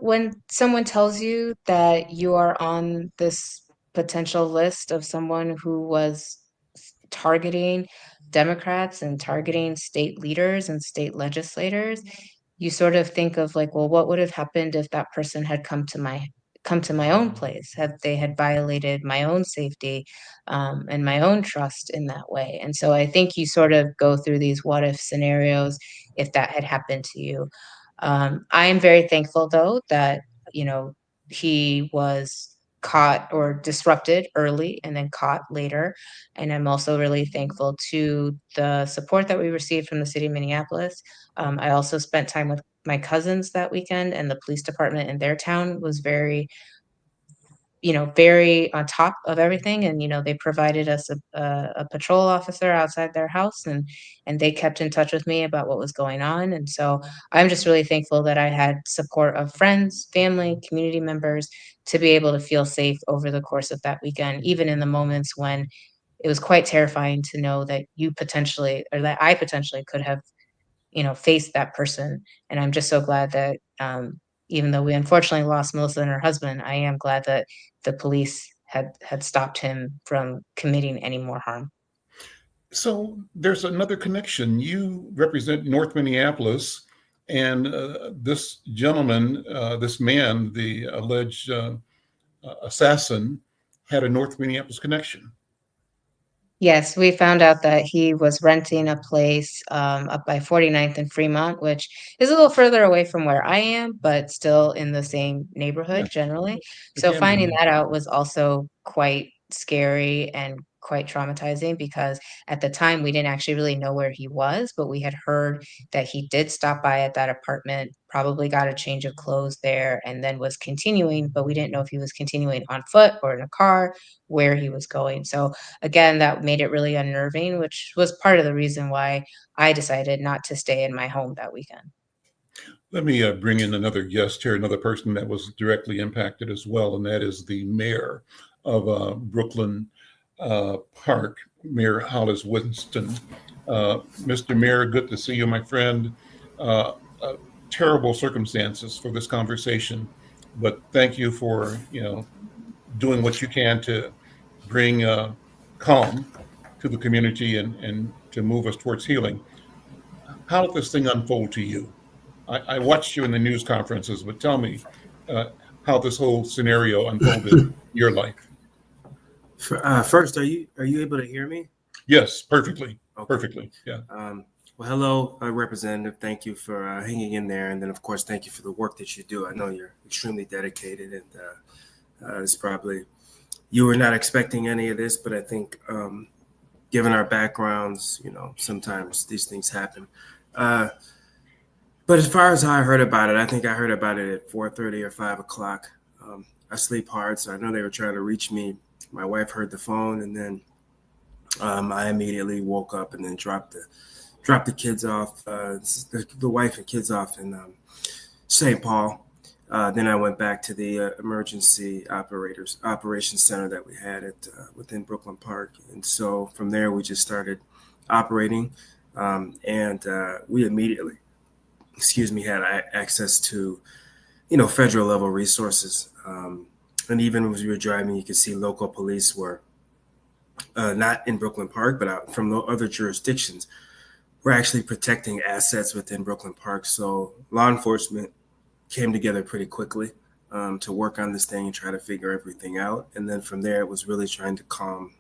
when someone tells you that you are on this potential list of someone who was targeting Democrats and targeting state leaders and state legislators, you sort of think of like, well, what would have happened if that person had come to my own place, had they had violated my own safety, and my own trust in that way. And so I think you sort of go through these what if scenarios if that had happened to you. I am very thankful though that, you know, he was caught or disrupted early and then caught later. And I'm also really thankful to the support that we received from the city of Minneapolis. I also spent time with my cousins that weekend, and the police department in their town was very on top of everything. And, they provided us a patrol officer outside their house, and they kept in touch with me about what was going on. And so I'm just really thankful that I had support of friends, family, community members to be able to feel safe over the course of that weekend, even in the moments when it was quite terrifying to know that you potentially, or that I potentially could have, faced that person. And I'm just so glad that, even though we unfortunately lost Melissa and her husband, I am glad that the police had stopped him from committing any more harm. So there's another connection. You represent North Minneapolis, and this gentleman, this man, the alleged assassin, had a North Minneapolis connection. Yes, we found out that he was renting a place up by 49th and Fremont, which is a little further away from where I am, but still in the same Yeah, neighborhood generally. it So can finding be. that out was also quite scary and quite traumatizing, because at the time we didn't actually really know where he was, but we had heard that he did stop by at that apartment, probably got a change of clothes there, and then was continuing, but we didn't know if he was continuing on foot or in a car, where he was going. So again, that made it really unnerving, which was part of the reason why I decided not to stay in my home that weekend. Let me bring in another guest here, another person that was directly impacted as well, and that is the mayor of Brooklyn Park, Mayor Hollis Winston. Mr. Mayor, good to see you, my friend. Terrible circumstances for this conversation, but thank you for doing what you can to bring calm to the community and to move us towards healing. How did this thing unfold to you? I watched you in the news conferences, but tell me how this whole scenario unfolded in your life. First, are you able to hear me? Yes, perfectly. Okay. Perfectly. Yeah. Well, hello, Representative. Thank you for hanging in there, and then of course, thank you for the work that you do. I know you're extremely dedicated, and it's probably you were not expecting any of this, but I think given our backgrounds, sometimes these things happen. But as far as how I heard about it, I think I heard about it at 4:30 or 5 o'clock. I sleep hard, so I know they were trying to reach me. My wife heard the phone, and then I immediately woke up and then dropped the kids off, the wife and kids off in St. Paul. Then I went back to the emergency operations center that we had within Brooklyn Park, and so from there we just started operating, and we immediately, had access to, federal level resources. And even as we were driving, you could see local police were not in Brooklyn Park, but out from other jurisdictions. We're actually protecting assets within Brooklyn Park. So law enforcement came together pretty quickly to work on this thing and try to figure everything out. And then from there, it was really trying to calm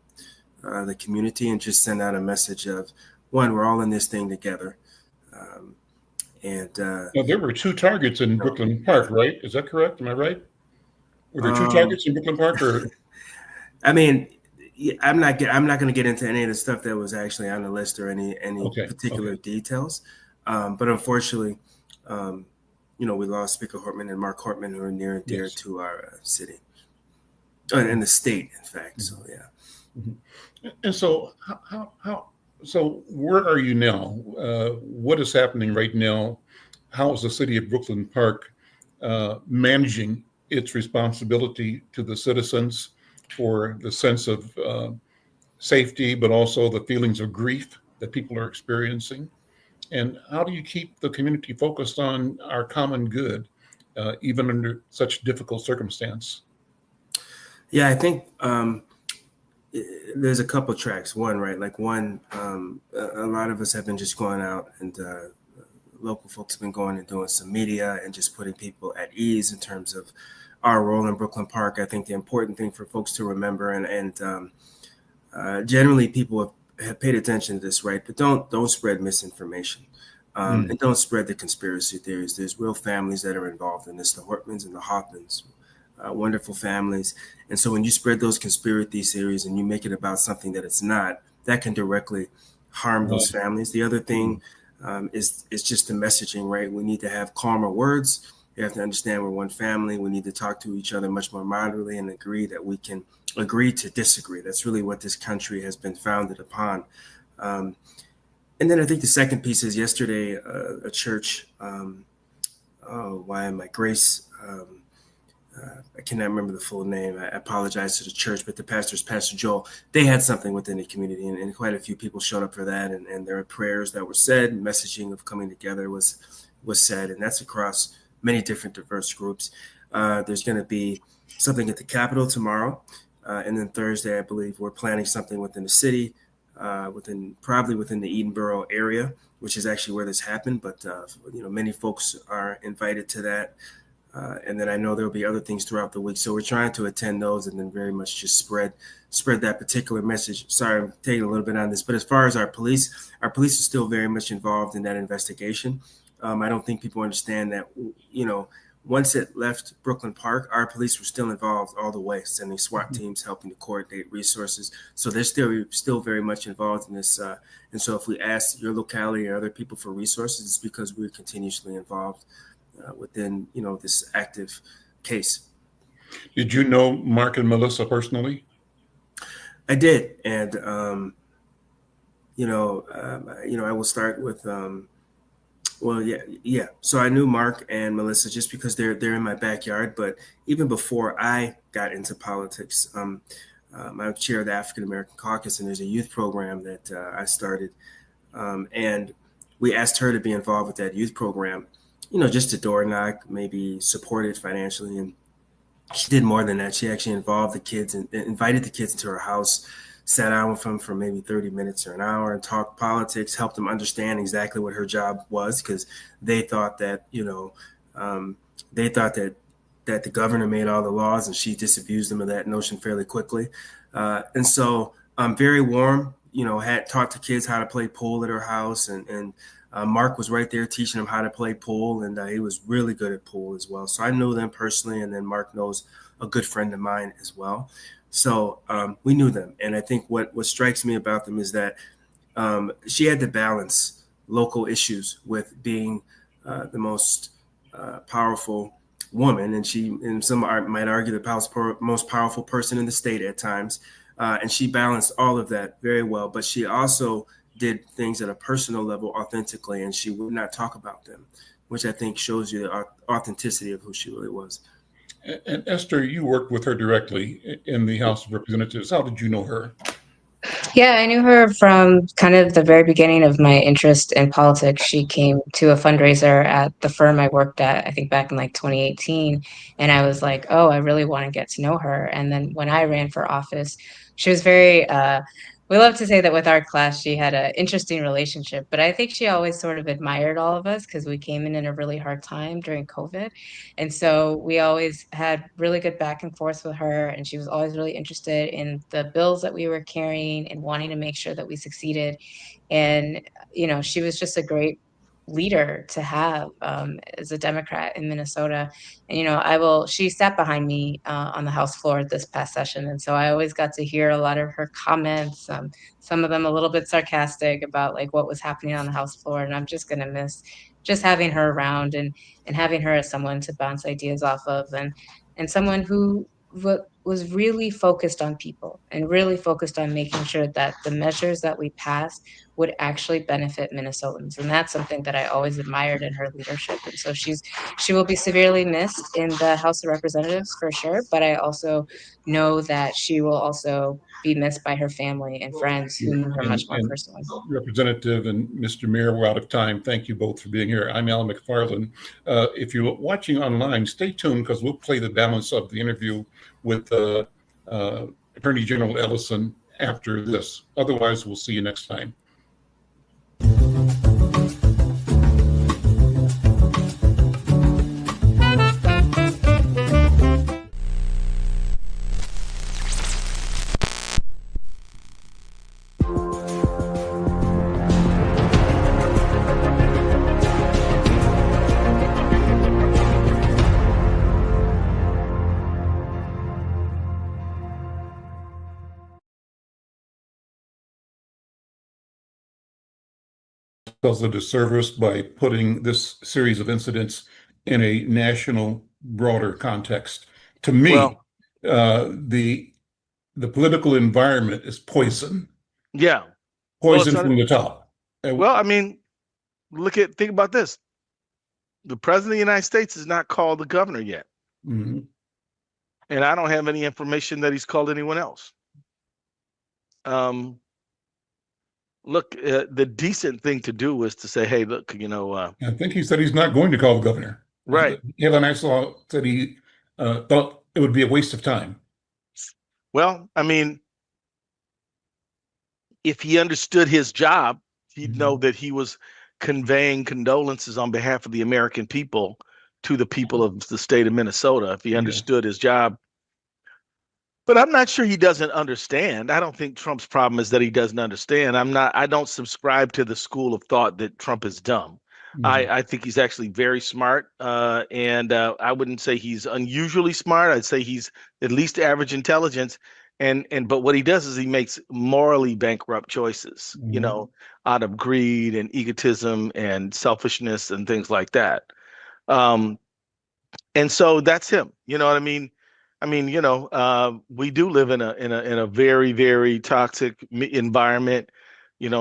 the community and just send out a message of, one, we're all in this thing together. Now, there were two targets in Brooklyn Park, right? Is that correct? Am I right? Were there two targets in Brooklyn Park? Or I mean, I'm not going to get into any of the stuff that was actually on the list or any particular details. But unfortunately, we lost Speaker Hortman and Mark Hortman, who are near and dear to our city and the state, in fact. So, yeah. Mm-hmm. And so so where are you now? What is happening right now? How is the city of Brooklyn Park managing its responsibility to the citizens for the sense of safety, but also the feelings of grief that people are experiencing? And how do you keep the community focused on our common good, even under such difficult circumstance? Yeah, I think there's a couple tracks. One, right? Like one, a lot of us have been just going out and local folks have been going and doing some media and just putting people at ease in terms of our role in Brooklyn Park. I think the important thing for folks to remember, and generally people have paid attention to this, right? But don't spread misinformation. And don't spread the conspiracy theories. There's real families that are involved in this, the Hortmans and the Hoffmans, wonderful families. And so when you spread those conspiracy theories and you make it about something that it's not, that can directly harm those families. The other thing is just the messaging, right? We need to have calmer words. You have to understand we're one family. We need to talk to each other much more moderately and agree that we can agree to disagree. That's really what this country has been founded upon. And then I think the second piece is yesterday, a church, Grace, I cannot remember the full name. I apologize to the church, but the pastor's Pastor Joel, they had something within the community, and quite a few people showed up for that. And there were prayers that were said, and messaging of coming together was said. And that's across many different diverse groups. There's going to be something at the Capitol tomorrow. And then Thursday, I believe we're planning something within the city, probably within the Edenboro area, which is actually where this happened. But, many folks are invited to that. And then I know there'll be other things throughout the week. So we're trying to attend those and then very much just spread that particular message. Sorry, I'm taking a little bit on this. But as far as our police is still very much involved in that investigation. I don't think people understand that, once it left Brooklyn Park, our police were still involved all the way, sending SWAT teams, helping to coordinate resources. So they're still very much involved in this. And so if we ask your locality or other people for resources, it's because we're continuously involved within, this active case. Did you know Mark and Melissa personally? I did. And, I will start with, yeah. So I knew Mark and Melissa just because they're in my backyard. But even before I got into politics, I'm chair of the African American Caucus, and there's a youth program that I started. And we asked her to be involved with that youth program, just to door knock, maybe support it financially. And she did more than that. She actually involved the kids and invited the kids into her house, sat down with them for maybe 30 minutes or an hour and talked politics, helped them understand exactly what her job was, because they thought that, that the governor made all the laws and she disabused them of that notion fairly quickly. And so very warm, had taught the kids how to play pool at her house. And Mark was right there teaching them how to play pool. And he was really good at pool as well. So I knew them personally. And then Mark knows a good friend of mine as well. So we knew them. And I think what strikes me about them is that she had to balance local issues with being the most powerful woman. And some might argue the most powerful person in the state at times. And she balanced all of that very well. But she also did things at a personal level authentically, and she would not talk about them, which I think shows you the authenticity of who she really was. And Esther, you worked with her directly in the House of Representatives. How did you know her? Yeah, I knew her from kind of the very beginning of my interest in politics. She came to a fundraiser at the firm I worked at, I think back in like 2018. And I was like, oh, I really want to get to know her. And then when I ran for office, she was very, we love to say that with our class, she had an interesting relationship, but I think she always sort of admired all of us because we came in a really hard time during COVID. And so we always had really good back and forth with her. And she was always really interested in the bills that we were carrying and wanting to make sure that we succeeded. And, she was just a great leader to have as a Democrat in Minnesota. And she sat behind me on the House floor this past session. And so I always got to hear a lot of her comments, some of them a little bit sarcastic about like what was happening on the House floor. And I'm just going to miss just having her around and having her as someone to bounce ideas off of, and someone who was really focused on people and really focused on making sure that the measures that we passed would actually benefit Minnesotans. And that's something that I always admired in her leadership. And so she will be severely missed in the House of Representatives for sure. But I also know that she will also be missed by her family and friends who knew her much more personally. Representative and Mr. Mayor, we're out of time. Thank you both for being here. I'm Al McFarlane. If you're watching online, stay tuned because we'll play the balance of the interview with Attorney General Ellison after this. Otherwise, we'll see you next time. Does a disservice by putting this series of incidents in a national, broader context. To me, the political environment is poison. Yeah. Poison from the top. Well, I mean, think about this. The president of the United States is not called the governor yet. Mm-hmm. And I don't have any information that he's called anyone else. The decent thing to do is to say, hey, look, I think he said he's not going to call the governor. Right. Helen Axel said he thought it would be a waste of time. Well, I mean, if he understood his job, he'd know that he was conveying condolences on behalf of the American people to the people of the state of Minnesota, if he understood his job. But I'm not sure he doesn't understand. I don't think Trump's problem is that he doesn't understand. I don't subscribe to the school of thought that Trump is dumb. Mm-hmm. I think he's actually very smart. And I wouldn't say he's unusually smart. I'd say he's at least average intelligence. But what he does is he makes morally bankrupt choices, mm-hmm. Out of greed and egotism and selfishness and things like that. And so that's him. You know what I mean? We do live in a very, very toxic environment.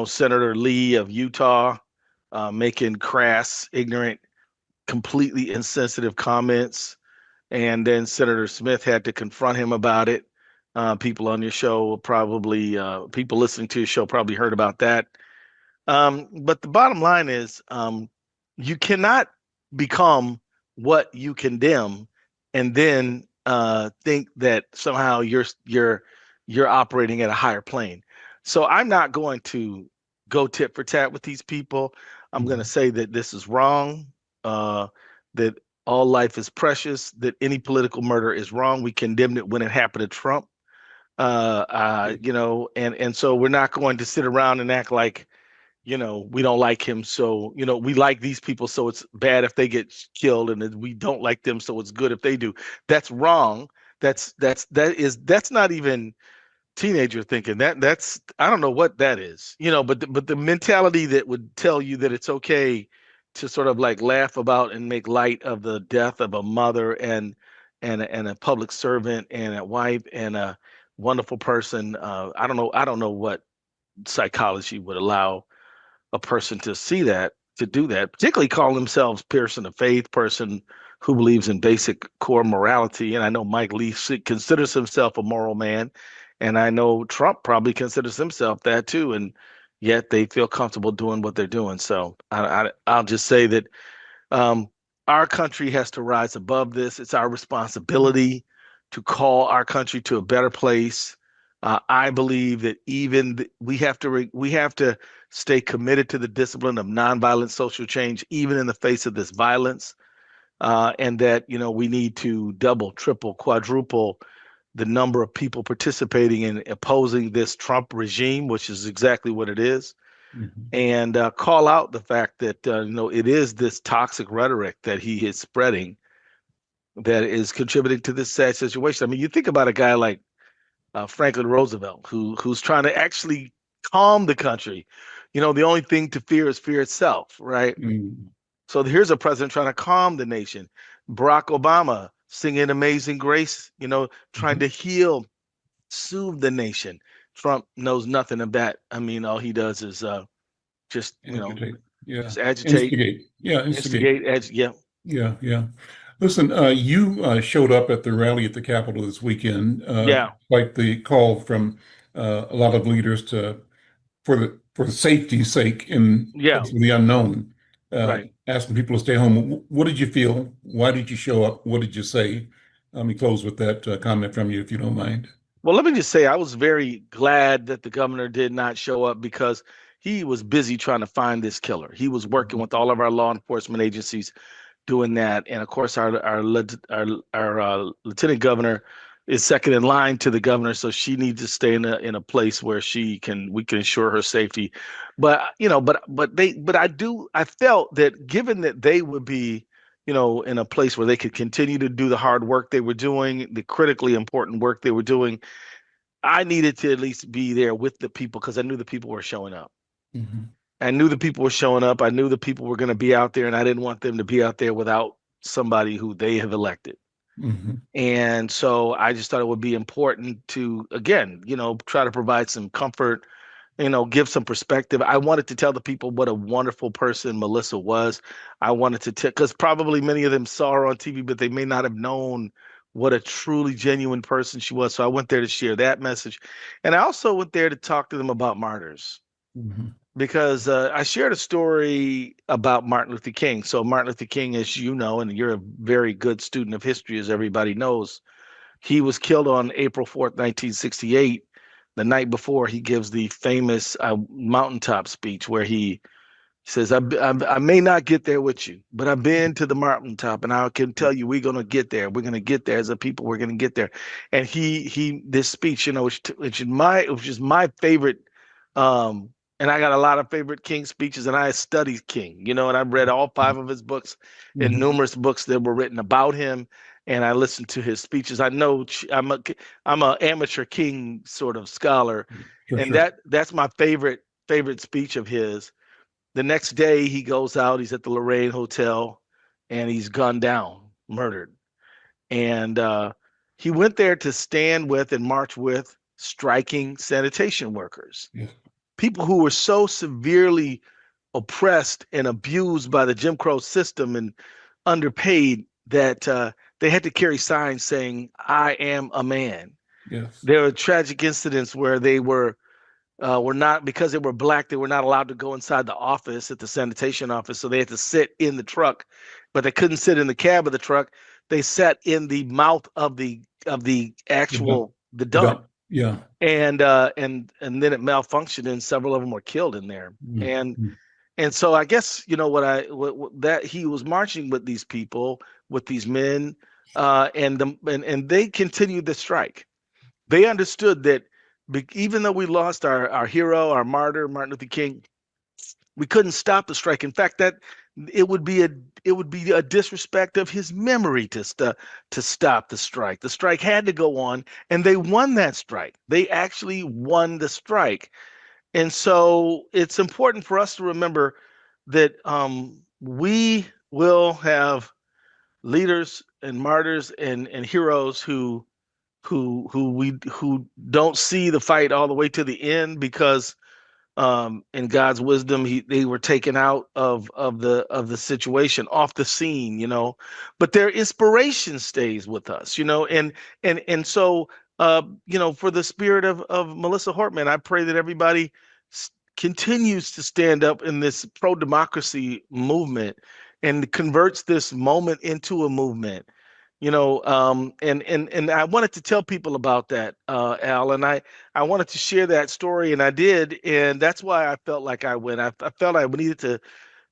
Senator Lee of Utah making crass, ignorant, completely insensitive comments, and then Senator Smith had to confront him about it. People on your show people listening to your show probably heard about that. But the bottom line is, you cannot become what you condemn, and then think that somehow you're operating at a higher plane. So I'm not going to go tit for tat with these people. I'm going to say that this is wrong, that all life is precious, that any political murder is wrong. We condemned it when it happened to Trump. And so we're not going to sit around and act like, we don't like him. So, we like these people, so it's bad if they get killed, and we don't like them, so it's good if they do. That's wrong. That's not even teenager thinking. That's I don't know what that is. But the mentality that would tell you that it's okay to sort of like laugh about and make light of the death of a mother and a public servant and a wife and a wonderful person. I don't know what psychology would allow a person to do that, particularly call themselves person of faith, person who believes in basic core morality. And I know Mike Lee considers himself a moral man, and I know Trump probably considers himself that too, and yet they feel comfortable doing what they're doing. So I'll just say that our country has to rise above this. It's our responsibility to call our country to a better place. I believe that we have to stay committed to the discipline of nonviolent social change, even in the face of this violence, and that we need to double, triple, quadruple the number of people participating in opposing this Trump regime, which is exactly what it is. and call out the fact that it is this toxic rhetoric that he is spreading that is contributing to this sad situation. I mean, you think about a guy like Franklin Roosevelt, who's trying to actually calm the country. The only thing to fear is fear itself, right? So here's a president trying to calm the nation. Barack Obama singing Amazing Grace, trying to heal, soothe the nation. Trump knows nothing of that. I mean, all he does is just, Agitate. just agitate, Instigate. yeah. Yeah. Listen, you showed up at the rally at the Capitol this weekend, despite the call from a lot of leaders for the safety's sake in face of the unknown, Right. asking people to stay home. What did you feel? Why did you show up? What did you say? Let me close with that comment from you, if you don't mind. Well, let me just say I was very glad that the governor did not show up because he was busy trying to find this killer. He was working with all of our law enforcement agencies doing that, and of course our lieutenant governor is second in line to the governor, so she needs to stay in a place where we can ensure her safety. But I felt that given that they would be in a place where they could continue to do the hard work they were doing, the critically important work they were doing, I needed to at least be there with the people because I knew the people were showing up. I knew the people were showing up. I knew the people were going to be out there, and I didn't want them to be out there without somebody who they have elected. And so I just thought it would be important to, again, try to provide some comfort, give some perspective. I wanted to tell the people what a wonderful person Melissa was. I wanted to tell, because probably many of them saw her on TV, but they may not have known what a truly genuine person she was. So I went there to share that message. And I also went there to talk to them about martyrs. Because I shared a story about Martin Luther King. So Martin Luther King, as you know, and you're a very good student of history, as everybody knows, he was killed on April 4th, 1968. The night before, he gives the famous mountaintop speech where he says, I may not get there with you, but I've been to the mountaintop, and I can tell you we're going to get there. We're going to get there as a people. We're going to get there. And this speech, which is my favorite, and I got a lot of favorite King speeches, and I studied King, and I've read all 5 of his books and numerous books that were written about him, and I listened to his speeches. I know I'm a amateur King sort of scholar, that's my favorite speech of his. The next day he goes out, he's at the Lorraine Hotel, and he's gunned down, murdered. And he went there to stand with and march with striking sanitation workers. People who were so severely oppressed and abused by the Jim Crow system and underpaid that they had to carry signs saying, "I am a man." There were tragic incidents where they were not, because they were Black, they were not allowed to go inside the office at the sanitation office. So they had to sit in the truck, but they couldn't sit in the cab of the truck. They sat in the mouth of the actual the dump. And then it malfunctioned, and several of them were killed in there. And so I guess that he was marching with these people, with these men, and they continued the strike. They understood that even though we lost our hero, our martyr, Martin Luther King, we couldn't stop the strike. In fact, that it would be a disrespect of his memory to stop the strike. The strike had to go on, and they won that strike. They actually won the strike. And so it's important for us to remember that we will have leaders and martyrs and heroes who don't see the fight all the way to the end because in God's wisdom they were taken out of the situation, off the scene, but their inspiration stays with us, and so for the spirit of Melissa Hortman, I pray that everybody continues to stand up in this pro-democracy movement and converts this moment into a movement. And I wanted to tell people about that, Al, and I wanted to share that story, and I did, and that's why I felt like I went. I felt I needed to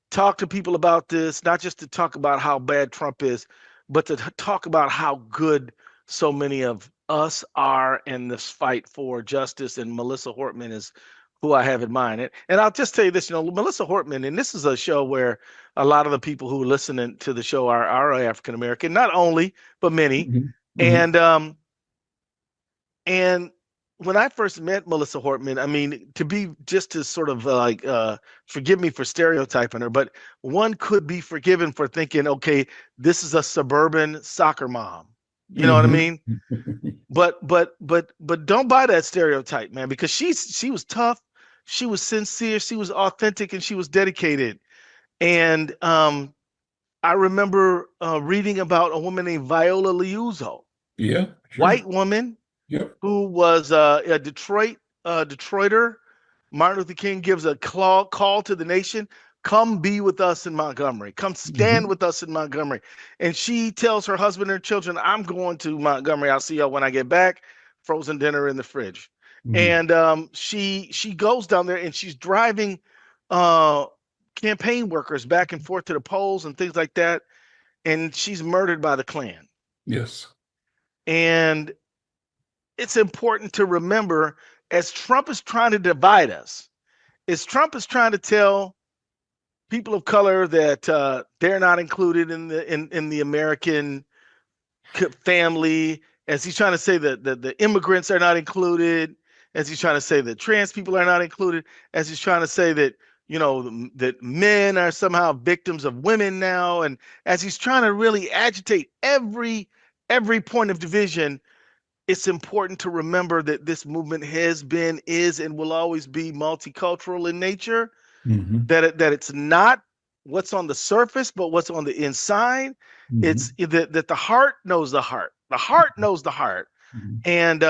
talk to people about this, not just to talk about how bad Trump is, but to talk about how good so many of us are in this fight for justice, and Melissa Hortman is who I have in mind. And I'll just tell you this, Melissa Hortman, and this is a show where a lot of the people who are listening to the show are African American, not only, but many. Mm-hmm. And when I first met Melissa Hortman, I mean, just to sort of forgive me for stereotyping her, but one could be forgiven for thinking, okay, this is a suburban soccer mom. You know what I mean? But don't buy that stereotype, man, because she was tough, she was sincere, she was authentic, and she was dedicated. And I remember reading about a woman named Viola Liuzzo, Yeah, sure. white woman, Yep. who was a Detroiter. Martin Luther King gives a call to the nation. Come be with us in Montgomery. Come stand with us in Montgomery. And she tells her husband and her children, I'm going to Montgomery. I'll see y'all when I get back. Frozen dinner in the fridge. And she goes down there and she's driving campaign workers back and forth to the polls and things like that. And she's murdered by the Klan. Yes. And it's important to remember, as Trump is trying to divide us, as Trump is trying to tell people of color that they're not included in the American family, as he's trying to say that the immigrants are not included, as he's trying to say that trans people are not included, as he's trying to say that that men are somehow victims of women now, and as he's trying to really agitate every point of division, it's important to remember that this movement has been, is, and will always be multicultural in nature. That it's not what's on the surface, but what's on the inside. It's that the heart knows the heart. The heart knows the heart. And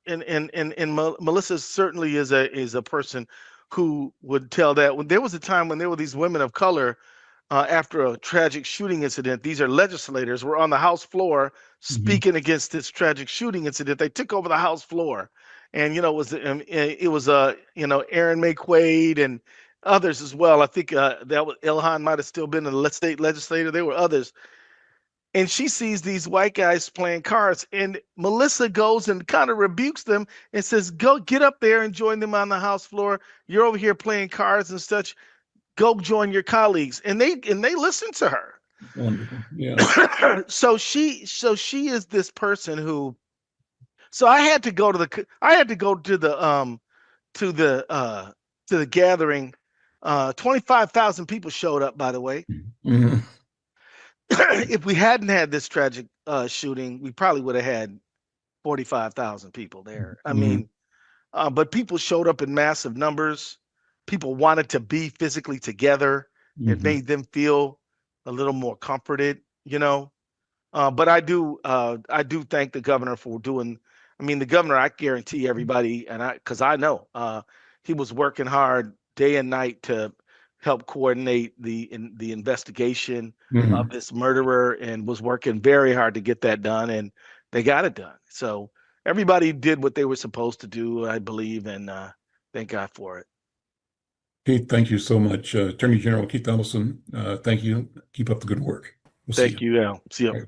Melissa certainly is a person who would tell that. When there was a time when there were these women of color after a tragic shooting incident, these are legislators, were on the House floor speaking against this tragic shooting incident. They took over the House floor, and it was Aaron May Quaid and others as well. I think that was Ilhan might have still been a state legislator. There were others. And she sees these white guys playing cards, and Melissa goes and kind of rebukes them and says, go get up there and join them on the House floor. You're over here playing cards and such. Go join your colleagues. And they listen to her. Wonderful. Yeah. So she is this person who, so I had to go to the gathering. 25,000 people showed up, by the way. If we hadn't had this tragic shooting, we probably would have had 45,000 people there. I mean, but people showed up in massive numbers. People wanted to be physically together. It made them feel a little more comforted, But I do thank the governor for doing. I mean, the governor, I guarantee everybody, because I know he was working hard day and night to help coordinate the investigation of this murderer, and was working very hard to get that done, and they got it done. So everybody did what they were supposed to do, I believe, and thank God for it. Keith, thank you so much. Attorney General Keith Ellison, thank you. Keep up the good work. Thank you, Al. See you.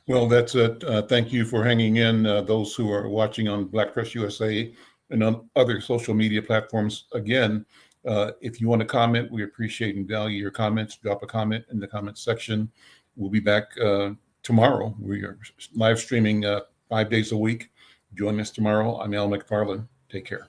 Well, that's it. Thank you for hanging in, those who are watching on Black Press USA and on other social media platforms. Again, if you want to comment, we appreciate and value your comments. Drop a comment in the comment section. We'll be back tomorrow. We are live streaming 5 days a week. Join us tomorrow. I'm Al McFarlane. Take care.